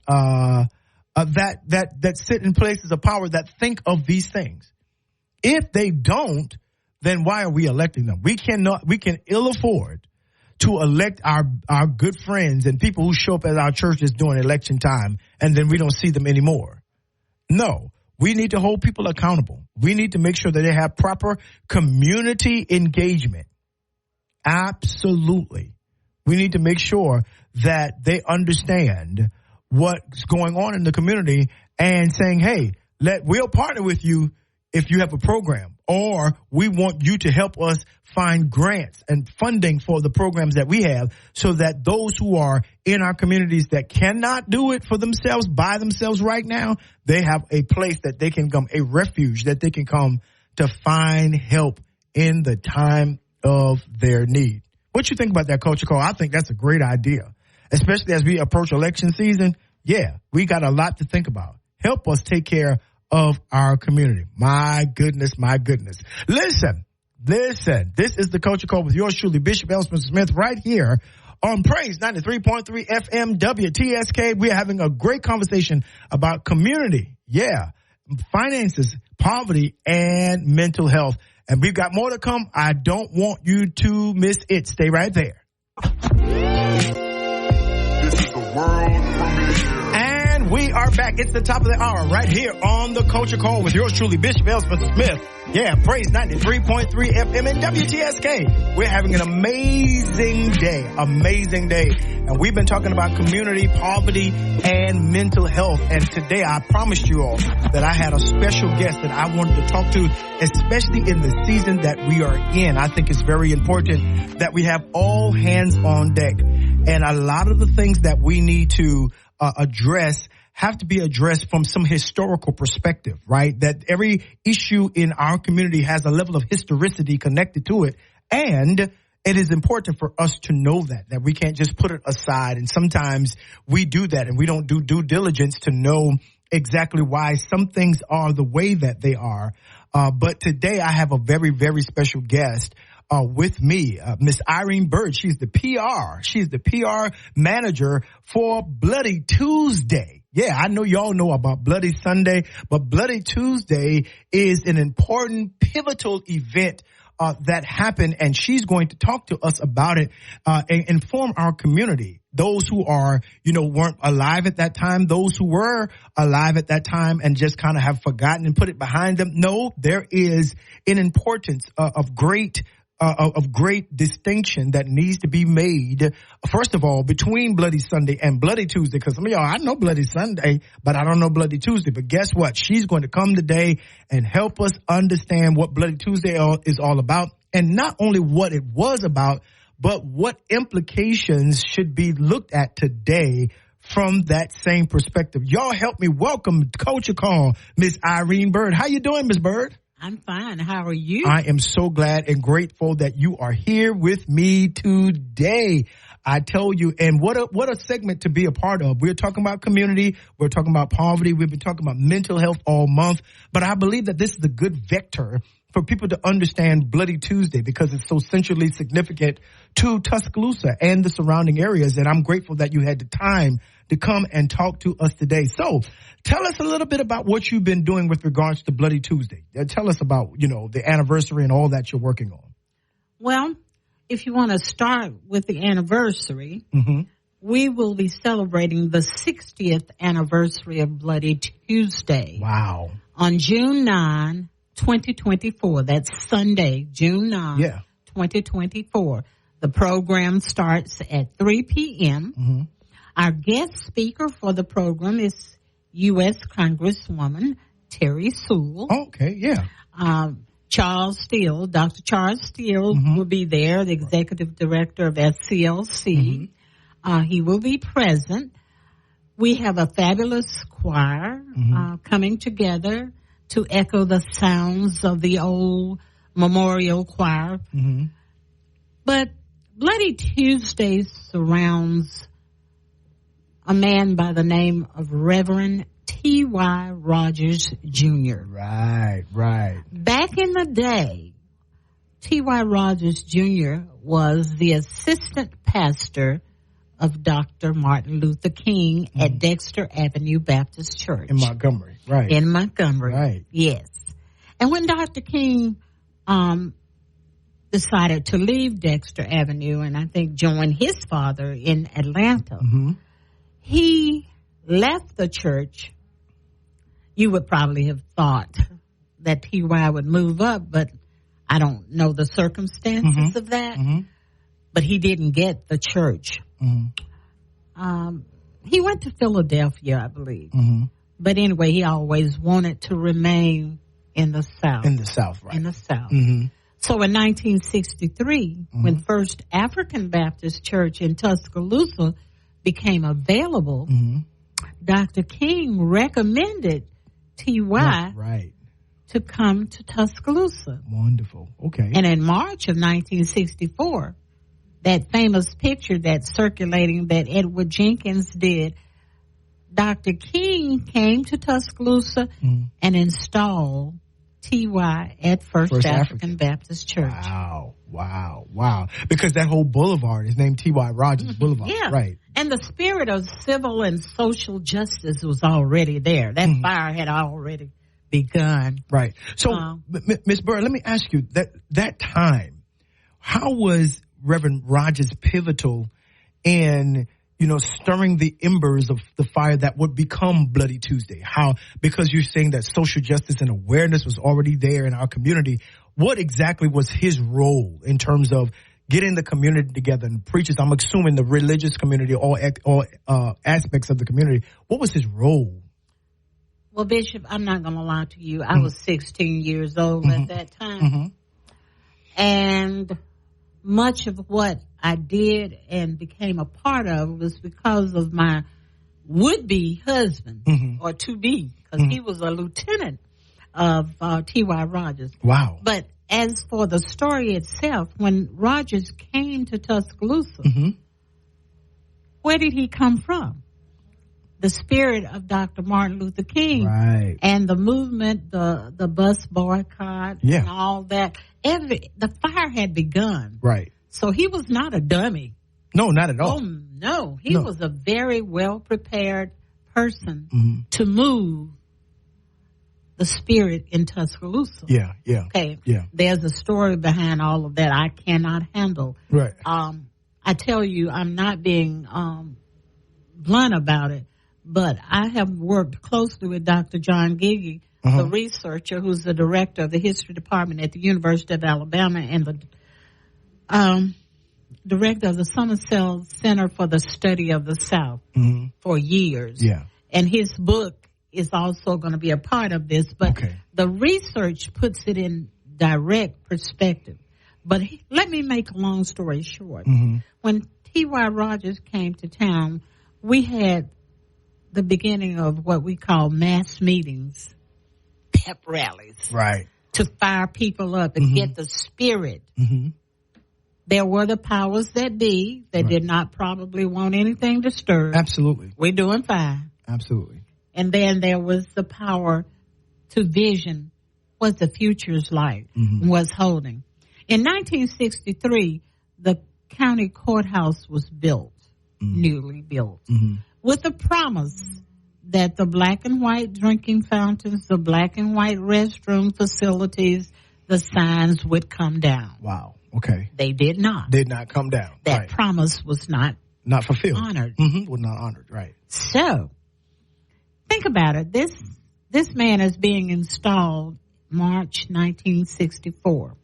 that sit in places of power that think of these things. If they don't, then why are we electing them? We can ill afford to elect our good friends and people who show up at our churches during election time, and then we don't see them anymore. No, we need to hold people accountable. We need to make sure that they have proper community engagement. Absolutely. We need to make sure that they understand what's going on in the community and saying, hey, we'll partner with you if you have a program, or we want you to help us find grants and funding for the programs that we have, so that those who are in our communities that cannot do it for themselves, by themselves right now, they have a place that they can come, a refuge that they can come to find help in the time of their need. What you think about that, Culture Call? I think that's a great idea, especially as we approach election season. Yeah, we got a lot to think about. Help us take care of our community. My goodness, my goodness. Listen. This is the Culture Call with yours truly, Bishop L. Spencer Smith, right here on Praise 93.3 FM WTSK. We're having a great conversation about community, finances, poverty, and mental health. And we've got more to come. I don't want you to miss it. Stay right there. This is the world premiere. And we are back. It's the top of the hour right here on the Culture Call with yours truly, Bishop L. Spencer Smith. Yeah, Praise 93.3 FM and WTSK. We're having an amazing day. And we've been talking about community, poverty, and mental health. And today I promised you all that I had a special guest that I wanted to talk to, especially in the season that we are in. I think it's very important that we have all hands on deck. And a lot of the things that we need to address have to be addressed from some historical perspective, right? That every issue in our community has a level of historicity connected to it. And it is important for us to know that we can't just put it aside. And sometimes we do that and we don't do due diligence to know exactly why some things are the way that they are. But today I have a very, very special guest with me, Miss Irene Bird. She's the PR manager for Bloody Tuesday. Yeah, I know y'all know about Bloody Sunday, but Bloody Tuesday is an important, pivotal event that happened, and she's going to talk to us about it and inform our community. Those who are, weren't alive at that time, those who were alive at that time and just kind of have forgotten and put it behind them. No, there is an importance of great distinction that needs to be made, first of all, between Bloody Sunday and Bloody Tuesday. Because some of y'all, I know Bloody Sunday, but I don't know Bloody Tuesday. But guess what? She's going to come today and help us understand what Bloody Tuesday is all about. And not only what it was about, but what implications should be looked at today from that same perspective. Y'all help me welcome Culture Call, Miss Irene Bird. How you doing, Miss Bird? I'm fine. How are you? I am so glad and grateful that you are here with me today. I tell you, and what a segment to be a part of. We're talking about community. We're talking about poverty. We've been talking about mental health all month. But I believe that this is a good vector for people to understand Bloody Tuesday because it's so centrally significant to Tuscaloosa and the surrounding areas. And I'm grateful that you had the time to come and talk to us today. So tell us a little bit about what you've been doing with regards to Bloody Tuesday. Tell us about, the anniversary and all that you're working on. Well, if you want to start with the anniversary, we will be celebrating the 60th anniversary of Bloody Tuesday. Wow. On June 9, 2024. That's Sunday, June 9, 2024. The program starts at 3 p.m. Mm-hmm. Our guest speaker for the program is U.S. Congresswoman Terry Sewell. Okay, yeah. Charles Steele, Dr. Charles Steele will be there, the executive director of SCLC. He will be present. We have a fabulous choir coming together to echo the sounds of the old memorial choir. But Bloody Tuesday surrounds a man by the name of Reverend T.Y. Rogers Jr. Right. Back in the day, T.Y. Rogers Jr. was the assistant pastor of Dr. Martin Luther King at Dexter Avenue Baptist Church. In Montgomery, right. In Montgomery, right. Yes. And when Dr. King decided to leave Dexter Avenue and I think join his father in Atlanta, he left the church. You would probably have thought that T.Y. would move up, but I don't know the circumstances of that. But he didn't get the church. He went to Philadelphia, I believe. But anyway, he always wanted to remain in the South. In the South, right. In the South. So in 1963, when First African Baptist Church in Tuscaloosa became available, Dr. King recommended T.Y. Right. to come to Tuscaloosa. Wonderful. Okay. And in March of 1964, that famous picture that's circulating that Edward Jenkins did, Dr. King came to Tuscaloosa and installed T.Y. at First African Baptist Church. Wow. Because that whole boulevard is named T.Y. Rogers Boulevard. Yeah. Right. And the spirit of civil and social justice was already there. That fire had already begun. Right. So, Ms. Bird, let me ask you, that time, how was Reverend Rogers pivotal in, stirring the embers of the fire that would become Bloody Tuesday? How? Because you're saying that social justice and awareness was already there in our community. What exactly was his role in terms of getting the community together and preachers? I'm assuming the religious community, all aspects of the community. What was his role? Well, Bishop, I'm not going to lie to you. I was 16 years old at that time. And much of what I did and became a part of was because of my would-be husband, or to-be, because he was a lieutenant of T.Y. Rogers. Wow. But as for the story itself, when Rogers came to Tuscaloosa, where did he come from? The spirit of Dr. Martin Luther King. Right. And the movement, the bus boycott, and all that. The fire had begun. Right. So he was not a dummy. No, not at all. Oh, no. He was a very well-prepared person to move the spirit in Tuscaloosa. Yeah. Okay. Yeah. There's a story behind all of that I cannot handle. Right. I tell you, I'm not being blunt about it, but I have worked closely with Dr. John Giggy, the researcher who's the director of the history department at the University of Alabama and the director of the Summersell Center for the Study of the South for years. Yeah. And his book is also going to be a part of this, but the research puts it in direct perspective. But let me make a long story short. When T.Y. Rogers came to town, we had the beginning of what we call mass meetings, pep rallies. Right. To fire people up and get the spirit. There were the powers that be that did not probably want anything disturbed. Absolutely. We're doing fine. Absolutely. And then there was the power to vision what the future's like, was holding. In 1963, the county courthouse was built, newly built, with the promise that the black and white drinking fountains, the black and white restroom facilities, the signs would come down. Wow. Okay. They did not. Did not come down. That promise was not fulfilled. Honored. Was not honored. Right. So, think about it. This man is being installed March 1964.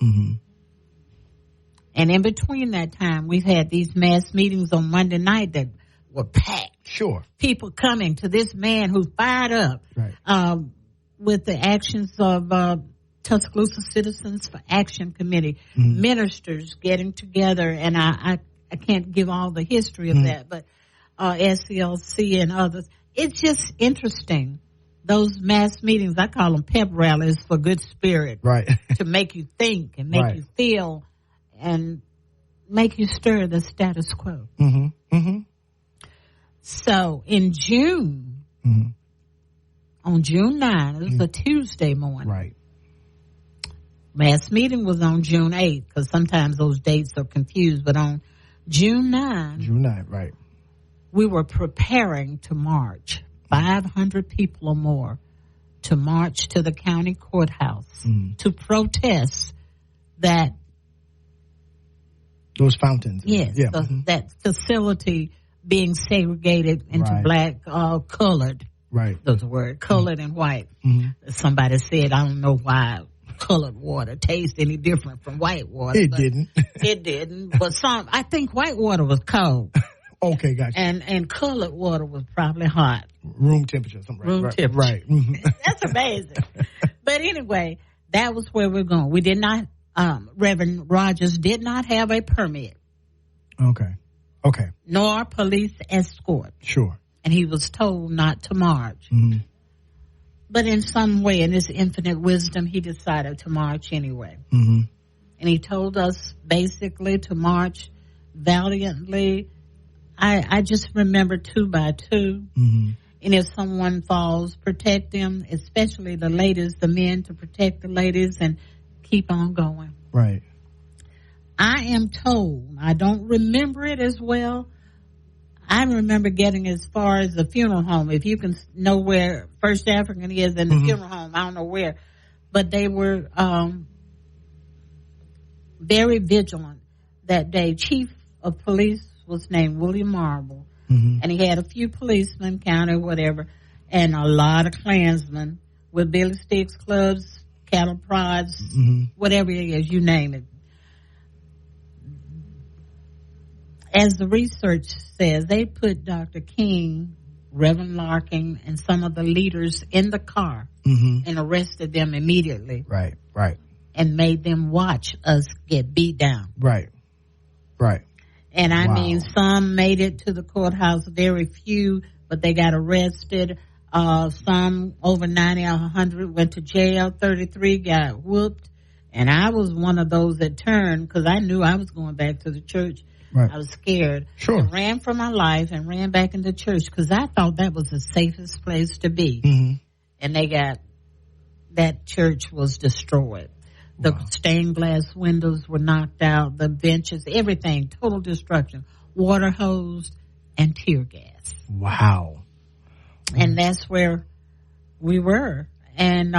And in between that time, we've had these mass meetings on Monday night that were packed. Sure. People coming to this man who's fired up with the actions of Tuscaloosa Citizens for Action Committee, ministers getting together, and I can't give all the history of that, but SCLC and others. It's just interesting. Those mass meetings, I call them pep rallies for good spirit. Right. To make you think and make you feel and make you stir the status quo. So in June, on June 9, it was a Tuesday morning. Right. Mass meeting was on June 8 because sometimes those dates are confused. But on June 9, right, we were preparing to march, 500 people or more, to march to the county courthouse to protest that. Those fountains. Yes, that facility being segregated into black, colored. Right. Those words, colored and white. Somebody said, I don't know why colored water tastes any different from white water. It didn't. It didn't. But I think white water was cold. Okay, gotcha. And colored water was probably hot. Room temperature. Something Room temperature. Right. That's amazing. But anyway, that was where we're going. We did not, Reverend Rogers did not have a permit. Okay. Nor police escort. Sure. And he was told not to march. But in some way, in his infinite wisdom, he decided to march anyway. And he told us basically to march valiantly. I just remember 2 by 2. And if someone falls, protect them, especially the ladies, the men, to protect the ladies and keep on going. Right. I am told, I don't remember it as well. I remember getting as far as the funeral home. If you can know where First African is in the funeral home, I don't know where. But they were very vigilant that day. Chief of police was named William Marble. And he had a few policemen, county, whatever, and a lot of Klansmen with Billy Sticks clubs, cattle prods, whatever it is, you name it. As the research says, they put Dr. King, Reverend Larkin, and some of the leaders in the car and arrested them immediately. Right. And made them watch us get beat down. Right. And I mean, some made it to the courthouse, very few, but they got arrested. Some over 90 or 100 went to jail. 33 got whooped. And I was one of those that turned because I knew I was going back to the church. Right. I was scared. Sure. I ran for my life and ran back into church because I thought that was the safest place to be. And that church was destroyed. The stained glass windows were knocked out, the benches, everything, total destruction, water hosed and tear gas. Wow. And that's where we were. And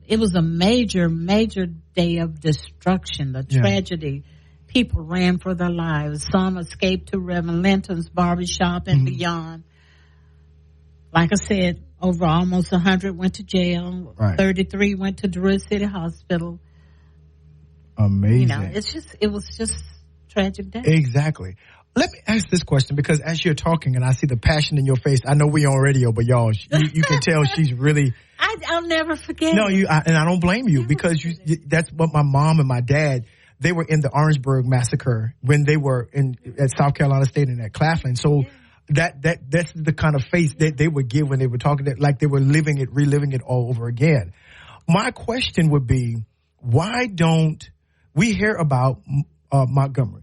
it was a major, major day of destruction, the tragedy. People ran for their lives. Some escaped to Reverend Linton's barbershop and beyond. Like I said, over almost 100 went to jail. 33 went to Druid City Hospital. Amazing. You know, it was just tragic day. Exactly. Let me ask this question because as you're talking and I see the passion in your face, I know we're on radio, but y'all, you can tell she's really. I'll never forget. No, and I don't blame you because that's what my mom and my dad, they were in the Orangeburg massacre when they were at South Carolina State and at Claflin. So that's the kind of face that they would give when they were talking, like they were reliving it all over again. My question would be, why don't we hear about Montgomery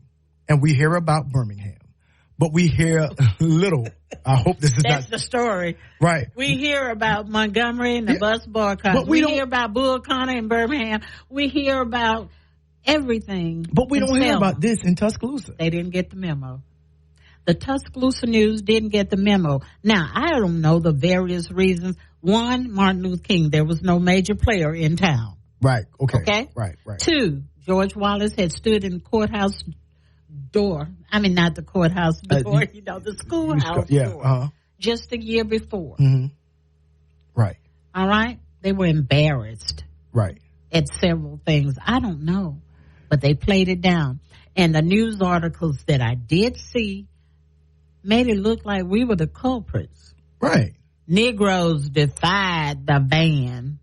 and we hear about Birmingham, but we hear little. I hope this is That's the story. Right. We hear about Montgomery and the bus boycott. But we hear about Bull Connor and Birmingham. We hear about everything. But we don't hear about this in Tuscaloosa. They didn't get the memo. The Tuscaloosa News didn't get the memo. Now, I don't know the various reasons. One, Martin Luther King, there was no major player in town. Right. Okay. Okay? Right. Two, George Wallace had stood in the courthouse door. I mean, not the courthouse door, the schoolhouse door. Just a year before. Right. All right? They were embarrassed. Right. At several things. I don't know. But they played it down. And the news articles that I did see made it look like we were the culprits. Right. Negroes defied the ban.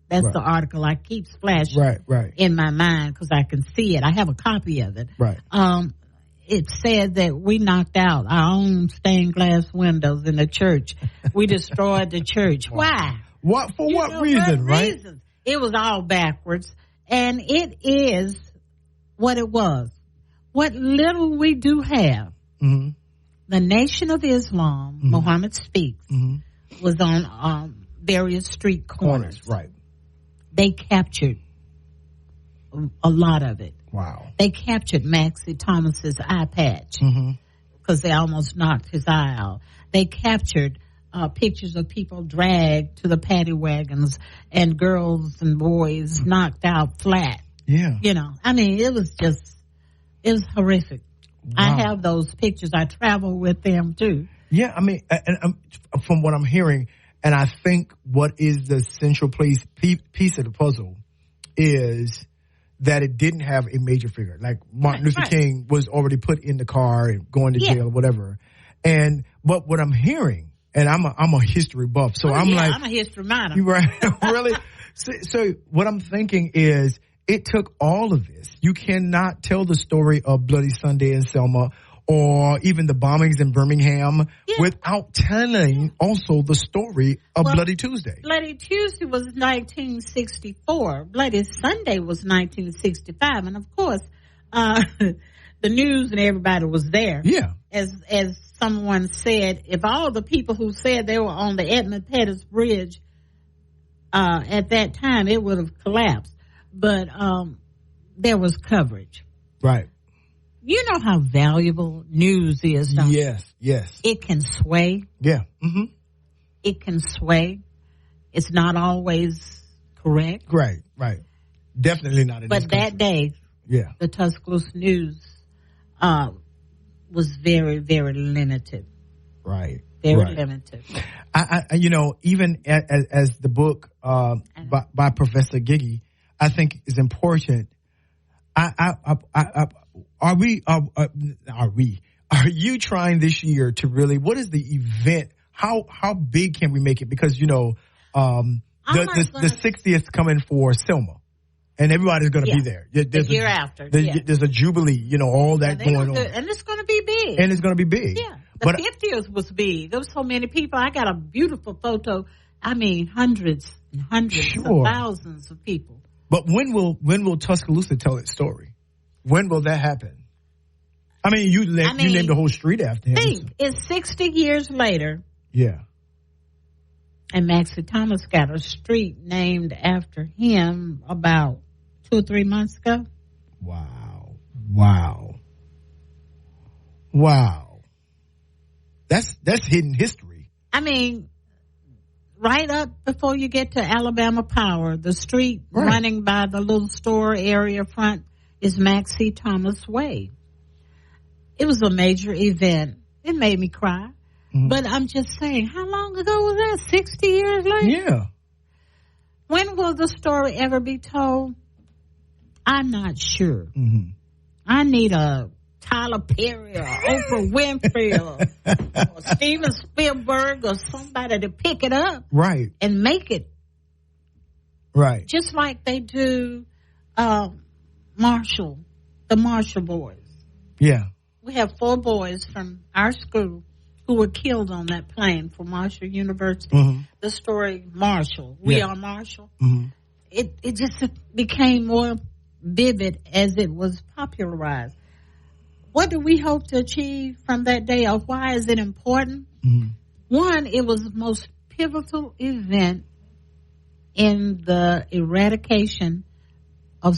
That's Right. the article I keep flashing Right. in my mind because I can see it. I have a copy of it. Right. It said that we knocked out our own stained glass windows in the church. We destroyed the church. Why? What for? What reason? Right. Reason? It was all backwards, and it is what it was. What little we do have, Mm-hmm. the Nation of Islam, Muhammad Speaks, was on various street corners. Right. They captured a lot of it. Wow. They captured Maxie Thomas's eye patch because they almost knocked his eye out. They captured pictures of people dragged to the paddy wagons and girls and boys knocked out flat. Yeah. You know, I mean, it was horrific. Wow. I have those pictures. I travel with them too. Yeah, I mean, and from what I'm hearing, and I think what is the central piece of the puzzle is that it didn't have a major figure. Like Martin Luther King was already put in the car and going to jail or whatever. But what I'm hearing, and I'm a history buff, so I'm a history minor. You right? Really? So what I'm thinking is it took all of this. You cannot tell the story of Bloody Sunday in Selma or even the bombings in Birmingham without telling also the story of Bloody Tuesday. Bloody Tuesday was 1964. Bloody Sunday was 1965. And, of course, the news and everybody was there. Yeah. As someone said, if all the people who said they were on the Edmund Pettus Bridge at that time, it would have collapsed. But there was coverage. Right. You know how valuable news is, don't you? Yes. It can sway. Yeah. Mm-hmm. It can sway. It's not always correct. Right. Definitely not in this But that day, the Tuscaloosa News was very, very limited. Right. Very limited. I even as the book by Professor Giggy, I think is important. Are you trying this year to really, what is the event? How big can we make it? Because, the 60th coming for Selma and everybody's going to be there. The year after. There's a jubilee, all that going on. And it's going to be big. And it's going to be big. Yeah. The 50th was big. There were so many people. I got a beautiful photo. I mean, hundreds and hundreds of thousands of people. But when will Tuscaloosa tell its story? When will that happen? I mean, you named the whole street after him. It's 60 years later. Yeah. And Maxie Thomas got a street named after him about 2 or 3 months ago. Wow. That's hidden history. I mean, right up before you get to Alabama Power, the street running by the little store area front is Maxie Thomas Way. It was a major event. It made me cry. Mm-hmm. But I'm just saying, how long ago was that? 60 years later? Yeah. When will the story ever be told? I'm not sure. Mm-hmm. I need a Tyler Perry or Oprah Winfrey or Steven Spielberg or somebody to pick it up. Right. And make it. Right. Just like they do Marshall, the Marshall boys. Yeah. We have 4 boys from our school who were killed on that plane for Marshall University. Mm-hmm. The story Marshall, We Are Marshall. Mm-hmm. It just became more vivid as it was popularized. What do we hope to achieve from that day, or why is it important? Mm-hmm. One, it was the most pivotal event in the eradication of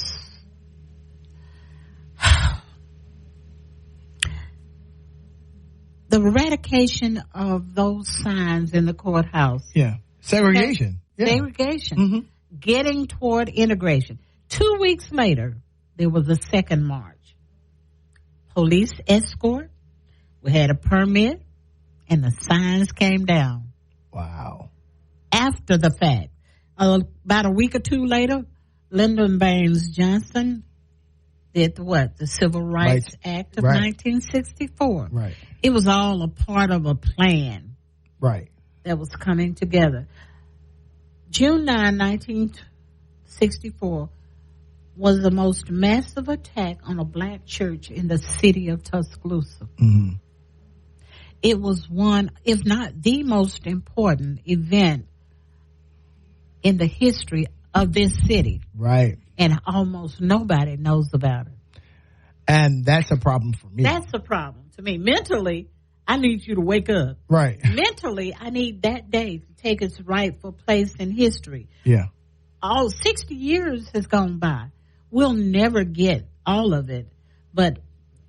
those signs in the courthouse. Yeah. Segregation. Okay? Yeah. Segregation. Mm-hmm. Getting toward integration. 2 weeks later, there was a second march. Police escort. We had a permit, and the signs came down. Wow. After the fact. About a week or 2 later, Lyndon Baines Johnson did the Civil Rights Act of 1964. Right. It was all a part of a plan. Right. That was coming together. June 9, 1964 was the most massive attack on a black church in the city of Tuscaloosa. Mm-hmm. It was one, if not the most important event in the history of this city. Right. And almost nobody knows about it. And that's a problem for me. That's a problem to me. Mentally, I need you to wake up. Right. Mentally, I need that day to take its rightful place in history. Yeah. All 60 years has gone by. We'll never get all of it, but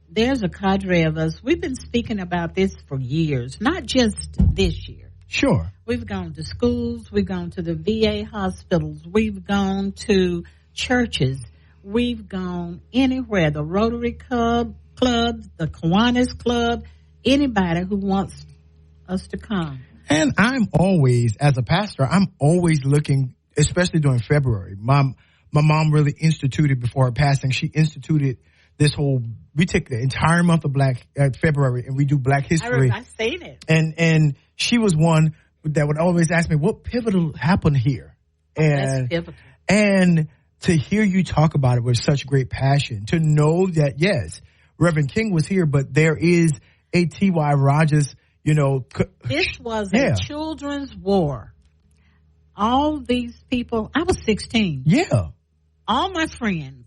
there's a cadre of us. We've been speaking about this for years, not just this year. Sure. We've gone to schools. We've gone to the VA hospitals. We've gone to churches. We've gone anywhere. The Rotary Club, the Kiwanis Club, anybody who wants us to come. And I'm always, as a pastor, I'm always looking, especially during February. My mom really instituted, before her passing, she instituted this whole, we take the entire month of February and we do Black History. I've seen it. And she was one that would always ask me, what pivotal happened here? That's pivotal. And to hear you talk about it with such great passion, to know that, yes, Reverend King was here, but there is a T.Y. Rogers, This was a children's war. All these people, I was 16. Yeah. All my friends,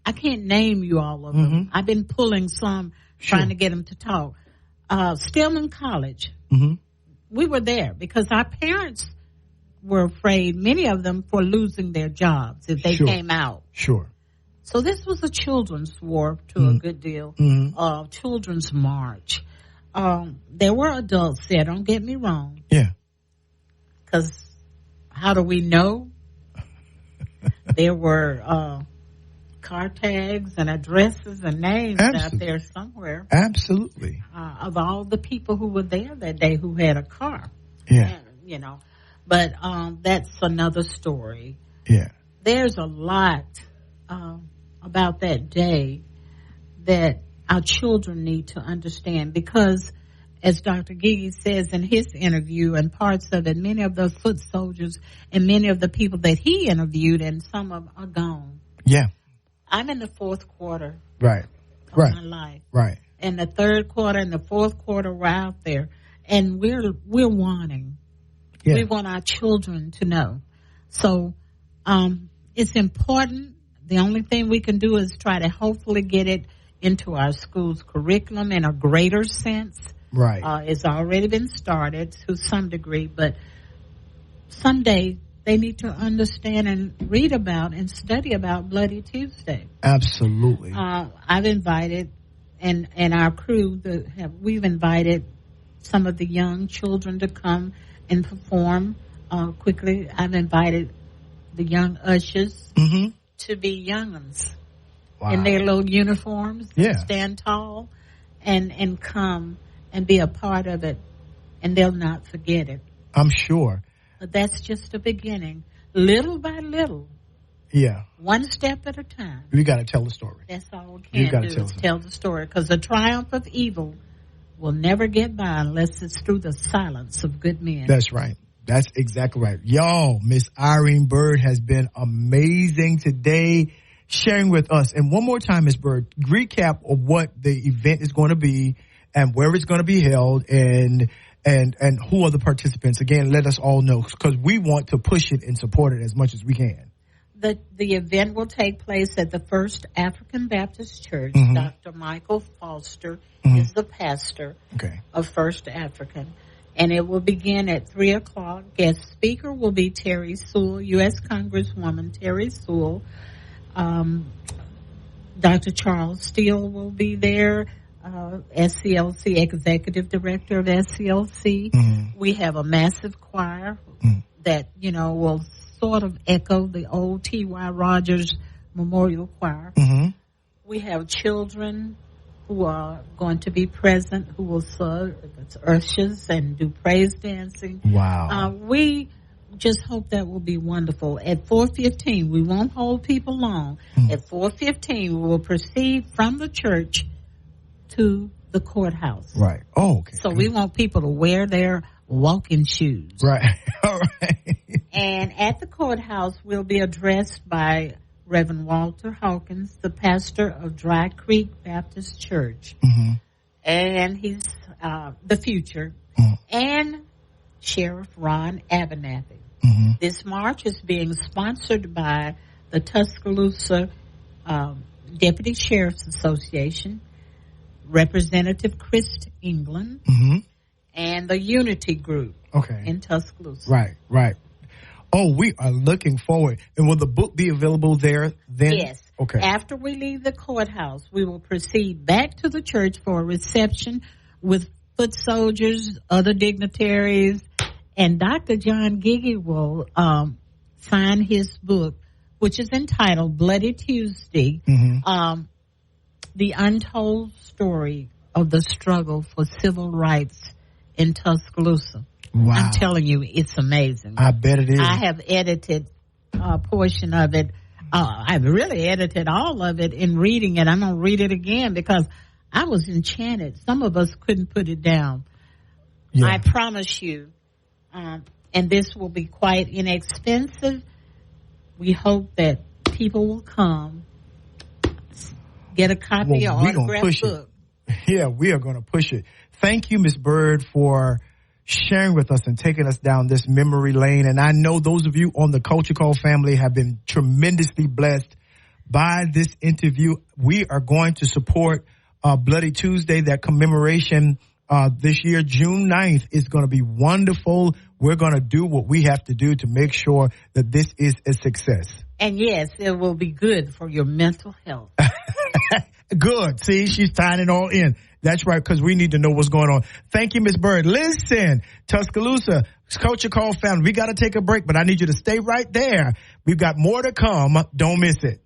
I can't name you all of them. Mm-hmm. I've been pulling some, trying to get them to talk. Stillman College, mm-hmm. we were there because our parents were afraid, many of them, for losing their jobs if they came out. Sure. So this was a children's war to a good deal, children's march. There were adults there, don't get me wrong. Yeah. Because how do we know? There were car tags and addresses and names out there somewhere. Absolutely. Of all the people who were there that day who had a car. Yeah. And, but that's another story. Yeah. There's a lot about that day that our children need to understand because, as Dr. Gigi says in his interview and parts of it, many of the foot soldiers and many of the people that he interviewed, and some of them are gone. Yeah. I'm in the fourth quarter of my life. Right. And the third quarter and the fourth quarter were out there. And we're wanting. Yeah. We want our children to know. So it's important. The only thing we can do is try to hopefully get it into our school's curriculum in a greater sense. Right. It's already been started to some degree, but someday they need to understand and read about and study about Bloody Tuesday. Absolutely. I've invited, and our crew, we've invited some of the young children to come and perform quickly. I've invited the young ushers to be young'uns in their little uniforms, stand tall, and come and be a part of it, and they'll not forget it. I'm sure. But that's just the beginning. Little by little. Yeah. One step at a time. We got to tell the story. That's all we can do is tell the story. Because the triumph of evil will never get by unless it's through the silence of good men. That's right. That's exactly right. Y'all, Miss Irene Bird has been amazing today, sharing with us. And one more time, Miss Bird, recap of what the event is going to be and where it's going to be held and who are the participants. Again, let us all know because we want to push it and support it as much as we can. The event will take place at the First African Baptist Church. Dr. Michael Foster is the pastor of First African. And it will begin at 3 o'clock. Guest speaker will be Terry Sewell, U.S. Congresswoman Terry Sewell. Dr. Charles Steele will be there, SCLC, Executive Director of SCLC. We have a massive choir that, will sort of echo the old T.Y. Rogers Memorial Choir. We have children who are going to be present, who will serve as ushers and do praise dancing. Wow. We just hope that will be wonderful. At 4:15, we won't hold people long. At 4:15, we will proceed from the church to the courthouse. Right. Oh, okay. So we want people to wear their walking shoes. Right. All right. And at the courthouse, we'll be addressed by Reverend Walter Hawkins, the pastor of Dry Creek Baptist Church. And he's the future. And Sheriff Ron Abernathy. This march is being sponsored by the Tuscaloosa Deputy Sheriff's Association, Representative Chris England, and the Unity Group in Tuscaloosa. Right, right. Oh, we are looking forward. And will the book be available there then? Yes. Okay. After we leave the courthouse, we will proceed back to the church for a reception with foot soldiers, other dignitaries, and Dr. John Gigi will sign his book, which is entitled Bloody Tuesday, The Untold Story of the Struggle for Civil Rights in Tuscaloosa. Wow. I'm telling you, it's amazing. I bet it is. I have edited a portion of it. I've really edited all of it in reading it. I'm going to read it again because I was enchanted. Some of us couldn't put it down. Yeah. I promise you, and this will be quite inexpensive. We hope that people will come, get a copy of autographed book. Yeah, we are going to push it. Thank you, Ms. Bird, for sharing with us and taking us down this memory lane. And I know those of you on the Culture Call family have been tremendously blessed by this interview. We are going to support Bloody Tuesday, that commemoration this year. June 9th is going to be wonderful. We're going to do what we have to do to make sure that this is a success. And yes, it will be good for your mental health. Good. See, she's tying it all in. That's right, because we need to know what's going on. Thank you, Ms. Bird. Listen, Tuscaloosa, Culture Call family, we got to take a break, but I need you to stay right there. We've got more to come. Don't miss it.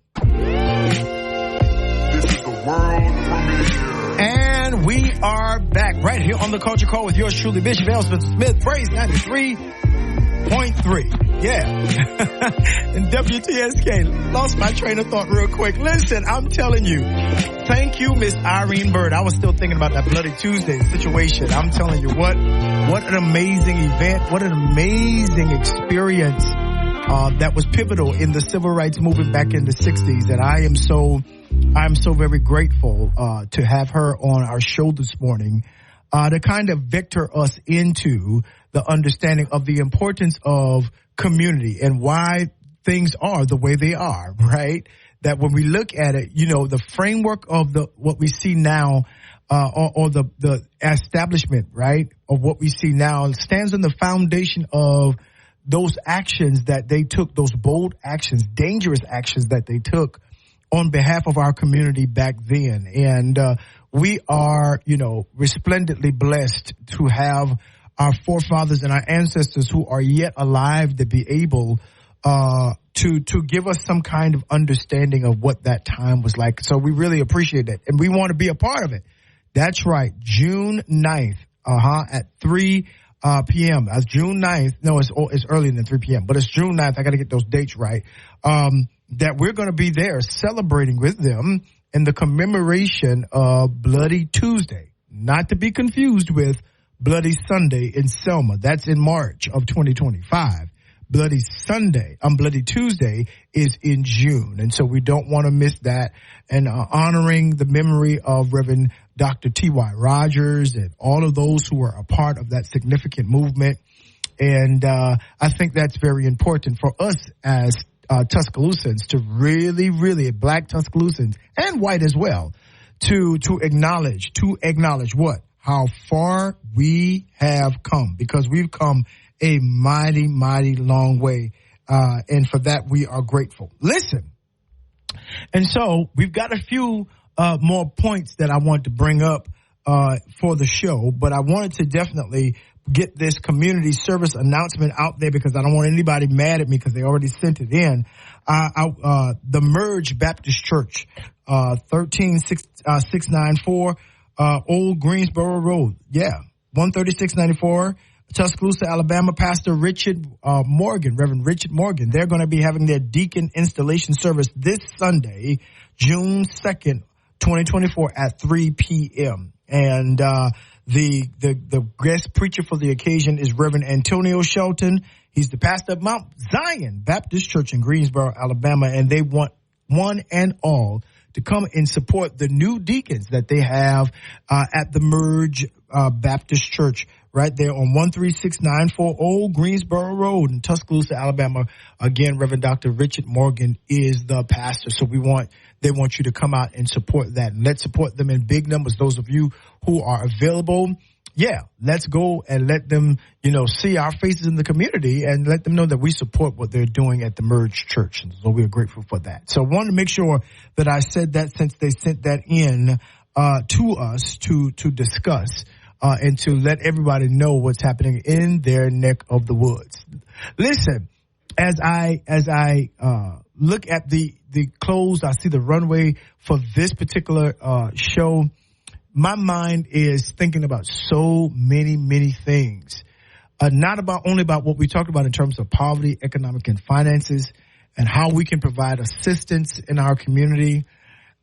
This is the world premiere. And we are back right here on the Culture Call with yours truly, Bishop L. Spencer Smith, Praise 93.3. Yeah. And WTSK. Lost my train of thought real quick. Listen, I'm telling you. Thank you, Miss Irene Bird. I was still thinking about that Bloody Tuesday situation. I'm telling you what an amazing event. What an amazing experience that was pivotal in the civil rights movement back in the 60s. And I am so very grateful to have her on our show this morning to kind of vector us into the understanding of the importance of community and why things are the way they are, right? That when we look at it, you know, the framework of what we see now, or the establishment, right, of what we see now stands on the foundation of those actions that they took, those bold actions, dangerous actions that they took on behalf of our community back then. And we are, you know, resplendently blessed to have our forefathers and our ancestors who are yet alive to be able to give us some kind of understanding of what that time was like. So we really appreciate that. And we want to be a part of it. That's right. June 9th, at 3 p.m. That's June 9th. No, it's earlier than 3 p.m., but it's June 9th. I got to get those dates right. That we're going to be there celebrating with them in the commemoration of Bloody Tuesday, not to be confused with Bloody Sunday in Selma. That's in March of 2025. Bloody Tuesday is in June. And so we don't want to miss that. And honoring the memory of Reverend Dr. T.Y. Rogers and all of those who were a part of that significant movement. And I think that's very important for us as Tuscaloosans to really, really, black Tuscaloosans and white as well, to acknowledge what? How far we have come, because we've come a mighty, mighty long way. And for that, we are grateful. Listen. And so we've got a few more points that I want to bring up for the show, but I wanted to definitely get this community service announcement out there because I don't want anybody mad at me because they already sent it in. The Merge Baptist Church, 13694 Old Greensboro Road. Yeah, 13694 Tuscaloosa, Alabama, Pastor Richard Morgan, Reverend Richard Morgan. They're going to be having their deacon installation service this Sunday, June 2nd, 2024 at 3 p.m. And the guest preacher for the occasion is Reverend Antonio Shelton. He's the pastor of Mount Zion Baptist Church in Greensboro, Alabama, and they want one and all to come and support the new deacons that they have at the Merge Baptist Church right there on 13694 Old Greensboro Road in Tuscaloosa, Alabama. Again, Reverend Dr. Richard Morgan is the pastor. So they want you to come out and support that. And let's support them in big numbers. Those of you who are available, yeah, let's go and let them, see our faces in the community and let them know that we support what they're doing at the Merge Church. And so we're grateful for that. So I wanted to make sure that I said that since they sent that in to us to discuss and to let everybody know what's happening in their neck of the woods. Listen, as I look at the close, I see the runway for this particular show. My mind is thinking about so many things. Not only about what we talked about in terms of poverty, economic, and finances, and how we can provide assistance in our community,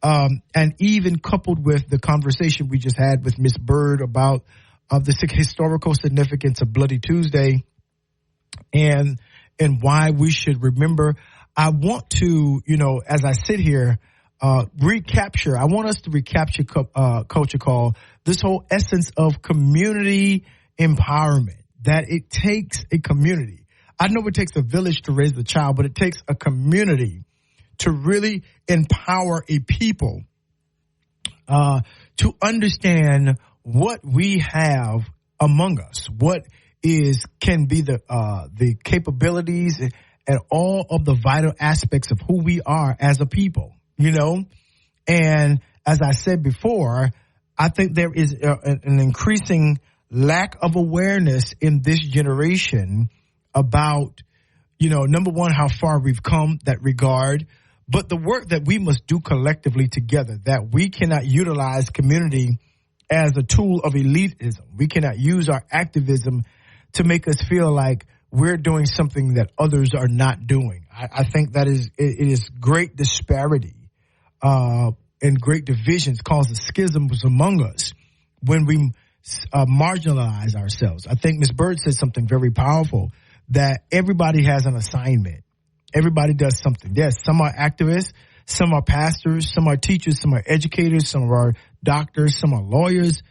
and even coupled with the conversation we just had with Miss Bird about the historical significance of Bloody Tuesday and why we should remember. I want to, as I sit here, recapture. I want us to recapture culture call, this whole essence of community empowerment, that it takes a community. I know it takes a village to raise a child, but it takes a community to really empower a people to understand what we have among us, what can be the capabilities and all of the vital aspects of who we are as a people. And as I said before, I think there is an increasing lack of awareness in this generation about, number one, how far we've come, that regard, but the work that we must do collectively together, that we cannot utilize community as a tool of elitism. We cannot use our activism to make us feel like we're doing something that others are not doing. I think that it is great disparity and great divisions causes schisms among us when we marginalize ourselves. I think Ms. Bird said something very powerful, that everybody has an assignment. Everybody does something. Yes, some are activists, some are pastors, some are teachers, some are educators, some are doctors, some are lawyers.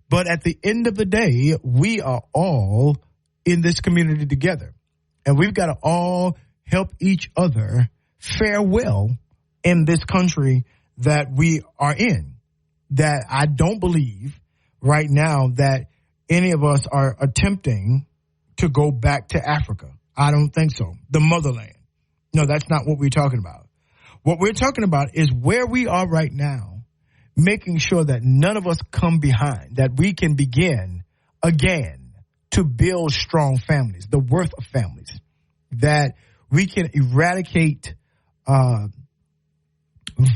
But at the end of the day, we are all in this community together. And we've got to all help each other fare well in this country that we are in. That I don't believe right now that any of us are attempting to go back to Africa. I don't think so. The motherland. No, that's not what we're talking about. What we're talking about is where we are right now, making sure that none of us come behind, that we can begin again to build strong families, the worth of families, that we can eradicate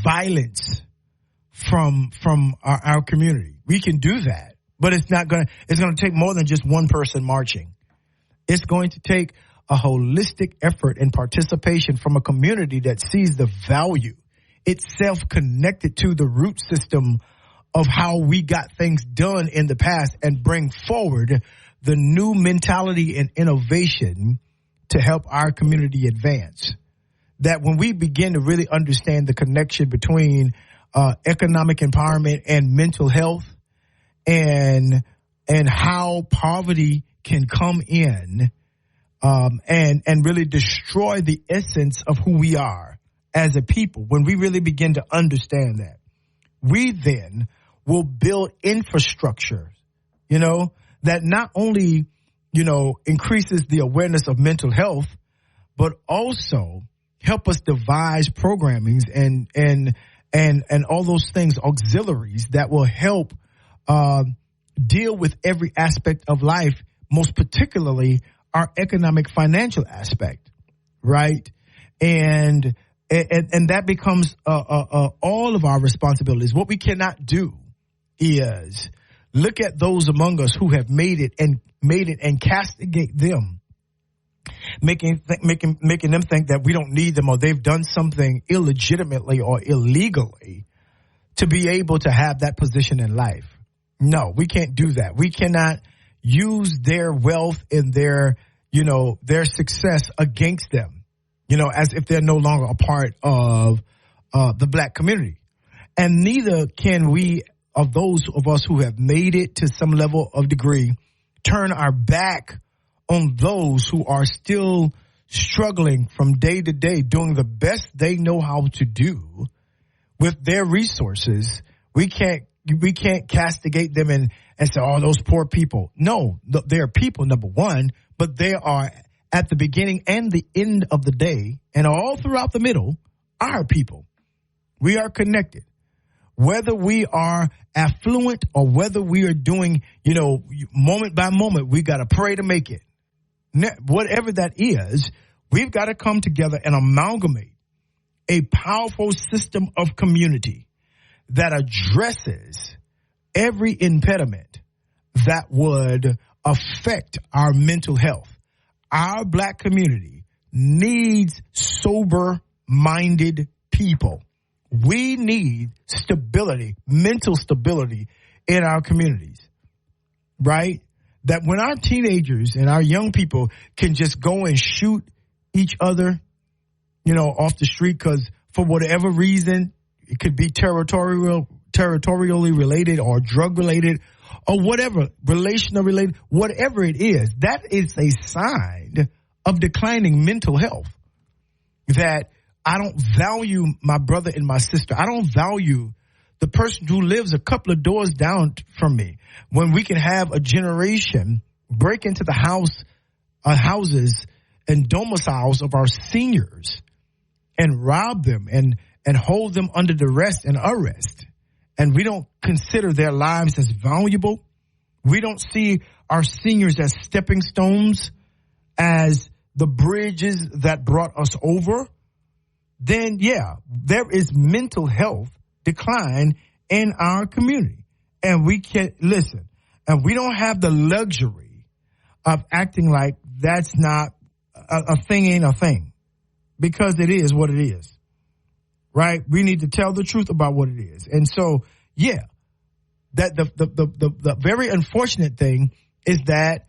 violence from our community. We can do that, but it's going to take more than just one person marching. It's going to take a holistic effort and participation from a community that sees the value itself connected to the root system of how we got things done in the past and bring forward the new mentality and innovation to help our community advance. That when we begin to really understand the connection between economic empowerment and mental health and how poverty can come in and really destroy the essence of who we are as a people, when we really begin to understand that, we then will build infrastructure, that not only, increases the awareness of mental health, but also help us devise programmings and all those things, auxiliaries that will help deal with every aspect of life, most particularly our economic financial aspect, right? And that becomes all of our responsibilities. What we cannot do is look at those among us who have made it and castigate them, making them think that we don't need them or they've done something illegitimately or illegally to be able to have that position in life. No, we can't do that. We cannot use their wealth and their success against them, as if they're no longer a part of the black community. And neither can we, of those of us who have made it to some level of degree, turn our back on those who are still struggling from day to day, doing the best they know how to do with their resources. We can't castigate them and say, oh, those poor people. No, they are people, number one, but they are at the beginning and the end of the day and all throughout the middle are people. We are connected. Whether we are affluent or whether we are doing, moment by moment, we got to pray to make it. Whatever that is, we've got to come together and amalgamate a powerful system of community that addresses every impediment that would affect our mental health. Our black community needs sober-minded people. We need stability, mental stability in our communities, right? That when our teenagers and our young people can just go and shoot each other, off the street because for whatever reason, it could be territorially related or drug related or whatever, relational related, whatever it is, that is a sign of declining mental health. That I don't value my brother and my sister. I don't value the person who lives a couple of doors down from me. When we can have a generation break into the houses and domiciles of our seniors and rob them and hold them under duress and arrest. And we don't consider their lives as valuable. We don't see our seniors as stepping stones, as the bridges that brought us over. Then, yeah, there is mental health decline in our community. And we can't listen. And we don't have the luxury of acting like that's not a thing ain't a thing. Because it is what it is. Right? We need to tell the truth about what it is. And so, yeah, that the very unfortunate thing is that,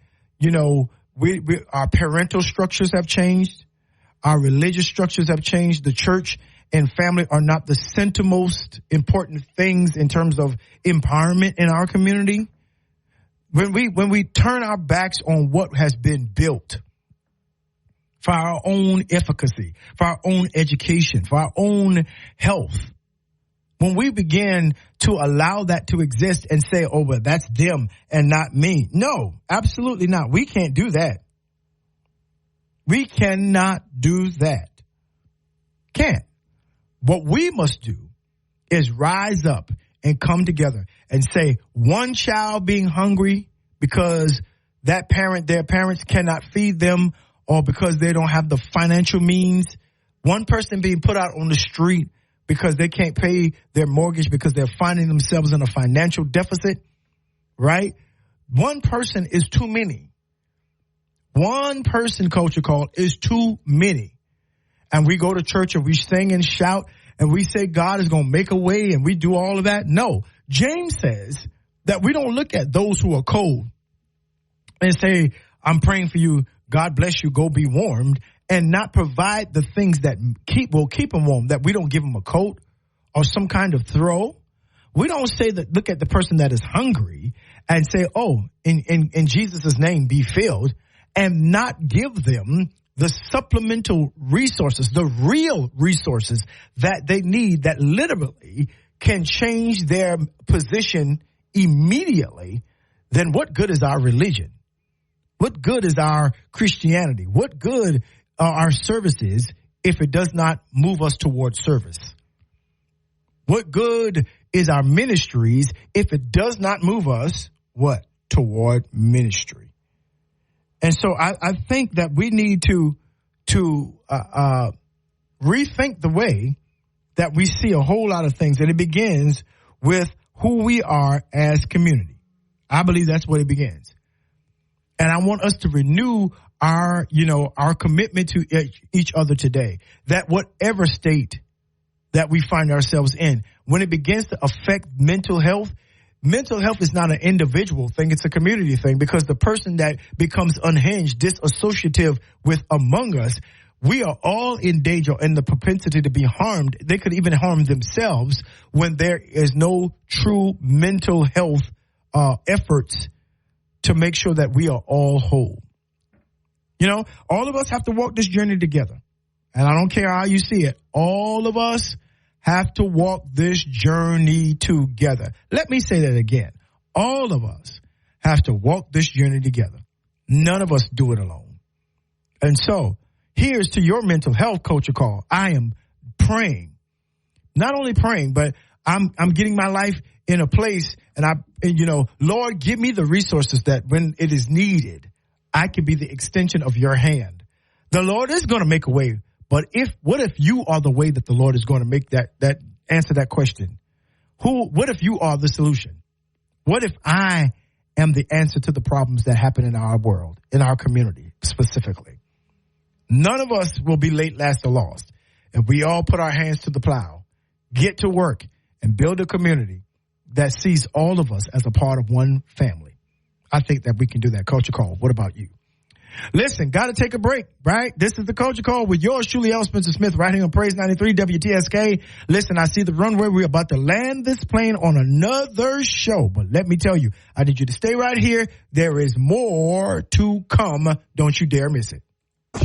our parental structures have changed. Our religious structures have changed. The church and family are not the centermost important things in terms of empowerment in our community. When we turn our backs on what has been built for our own efficacy, for our own education, for our own health, when we begin to allow that to exist and say, oh, but that's them and not me. No, absolutely not. We can't do that. We cannot do that. Can't. What we must do is rise up and come together and say one child being hungry because their parents cannot feed them or because they don't have the financial means. One person being put out on the street because they can't pay their mortgage because they're finding themselves in a financial deficit, right? One person is too many. One person, culture called, is too many. And we go to church and we sing and shout and we say God is going to make a way and we do all of that. No, James says that we don't look at those who are cold and say, I'm praying for you, God bless you, go be warmed, and not provide the things that will keep them warm, that we don't give them a coat or some kind of throw. We don't say that, look at the person that is hungry and say, oh, in Jesus' name be filled, and not give them the supplemental resources, the real resources that they need that literally can change their position immediately. Then what good is our religion? What good is our Christianity? What good are our services if it does not move us towards service? What good is our ministries if it does not move us, what? Toward ministry. And so I think that we need to rethink the way that we see a whole lot of things. And it begins with who we are as community. I believe that's where it begins. And I want us to renew our commitment to each other today, that whatever state that we find ourselves in, when it begins to affect mental health is not an individual thing. It's a community thing, because the person that becomes unhinged, disassociative with among us, we are all in danger and the propensity to be harmed. They could even harm themselves when there is no true mental health efforts to make sure that we are all whole. All of us have to walk this journey together. And I don't care how you see it. All of us have to walk this journey together. Let me say that again. All of us have to walk this journey together. None of us do it alone. And so here's to your mental health culture call. I am praying, not only praying, but I'm getting my life in a place, and Lord, give me the resources that when it is needed, I can be the extension of your hand. The Lord is going to make a way, but what if you are the way that the Lord is going to make that answer that question? What if you are the solution? What if I am the answer to the problems that happen in our world, in our community specifically? None of us will be late, last, or lost if we all put our hands to the plow, get to work, and build a community that sees all of us as a part of one family. I think that we can do that. Culture Call. What about you? Listen, got to take a break, right? This is the Culture Call with yours truly, L. Spencer Smith, right here on Praise 93 WTSK. Listen, I see the runway. We're about to land this plane on another show. But let me tell you, I need you to stay right here. There is more to come. Don't you dare miss it. This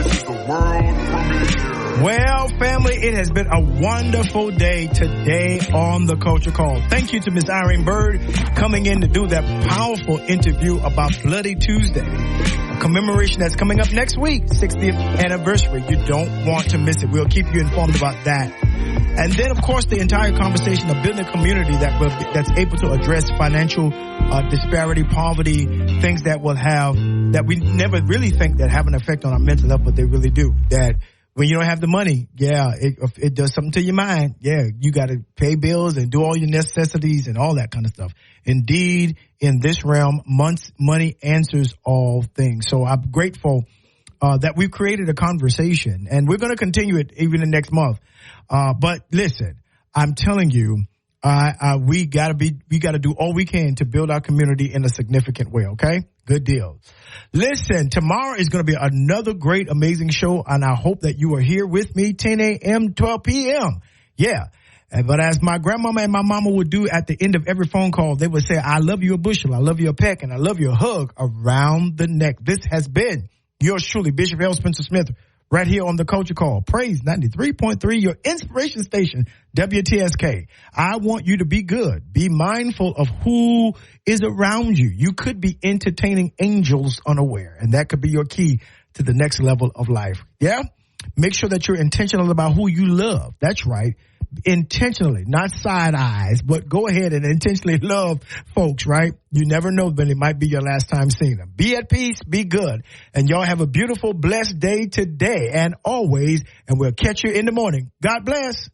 is the world premiere. Well, family, it has been a wonderful day today on the Culture Call. Thank you to Miss Irene Bird coming in to do that powerful interview about Bloody Tuesday, a commemoration that's coming up next week, 60th anniversary. You don't want to miss it. We'll keep you informed about that. And then, of course, the entire conversation of building a community that's able to address financial disparity, poverty, things that we never really think that have an effect on our mental health, but they really do. That when you don't have the money, it does something to your mind. Yeah, you got to pay bills and do all your necessities and all that kind of stuff. Indeed, in this realm, money answers all things. So I'm grateful that we've created a conversation, and we're going to continue it even in next month. But listen, I'm telling you, we got to do all we can to build our community in a significant way. Okay. Good deal. Listen, tomorrow is going to be another great, amazing show, and I hope that you are here with me 10 a.m., 12 p.m. Yeah. But as my grandmama and my mama would do at the end of every phone call, they would say, I love you a bushel, I love you a peck, and I love you a hug around the neck. This has been yours truly, Bishop L. Spencer Smith, right here on the Culture Call. Praise 93.3, your inspiration station, WTSK. I want you to be good. Be mindful of who is around you. You could be entertaining angels unaware, and that could be your key to the next level of life. Yeah? Make sure that you're intentional about who you love. That's right. Intentionally, not side eyes, but go ahead and intentionally love folks, right? You never know, but it might be your last time seeing them. Be at peace, be good, and y'all have a beautiful, blessed day today and always, and we'll catch you in the morning. God bless.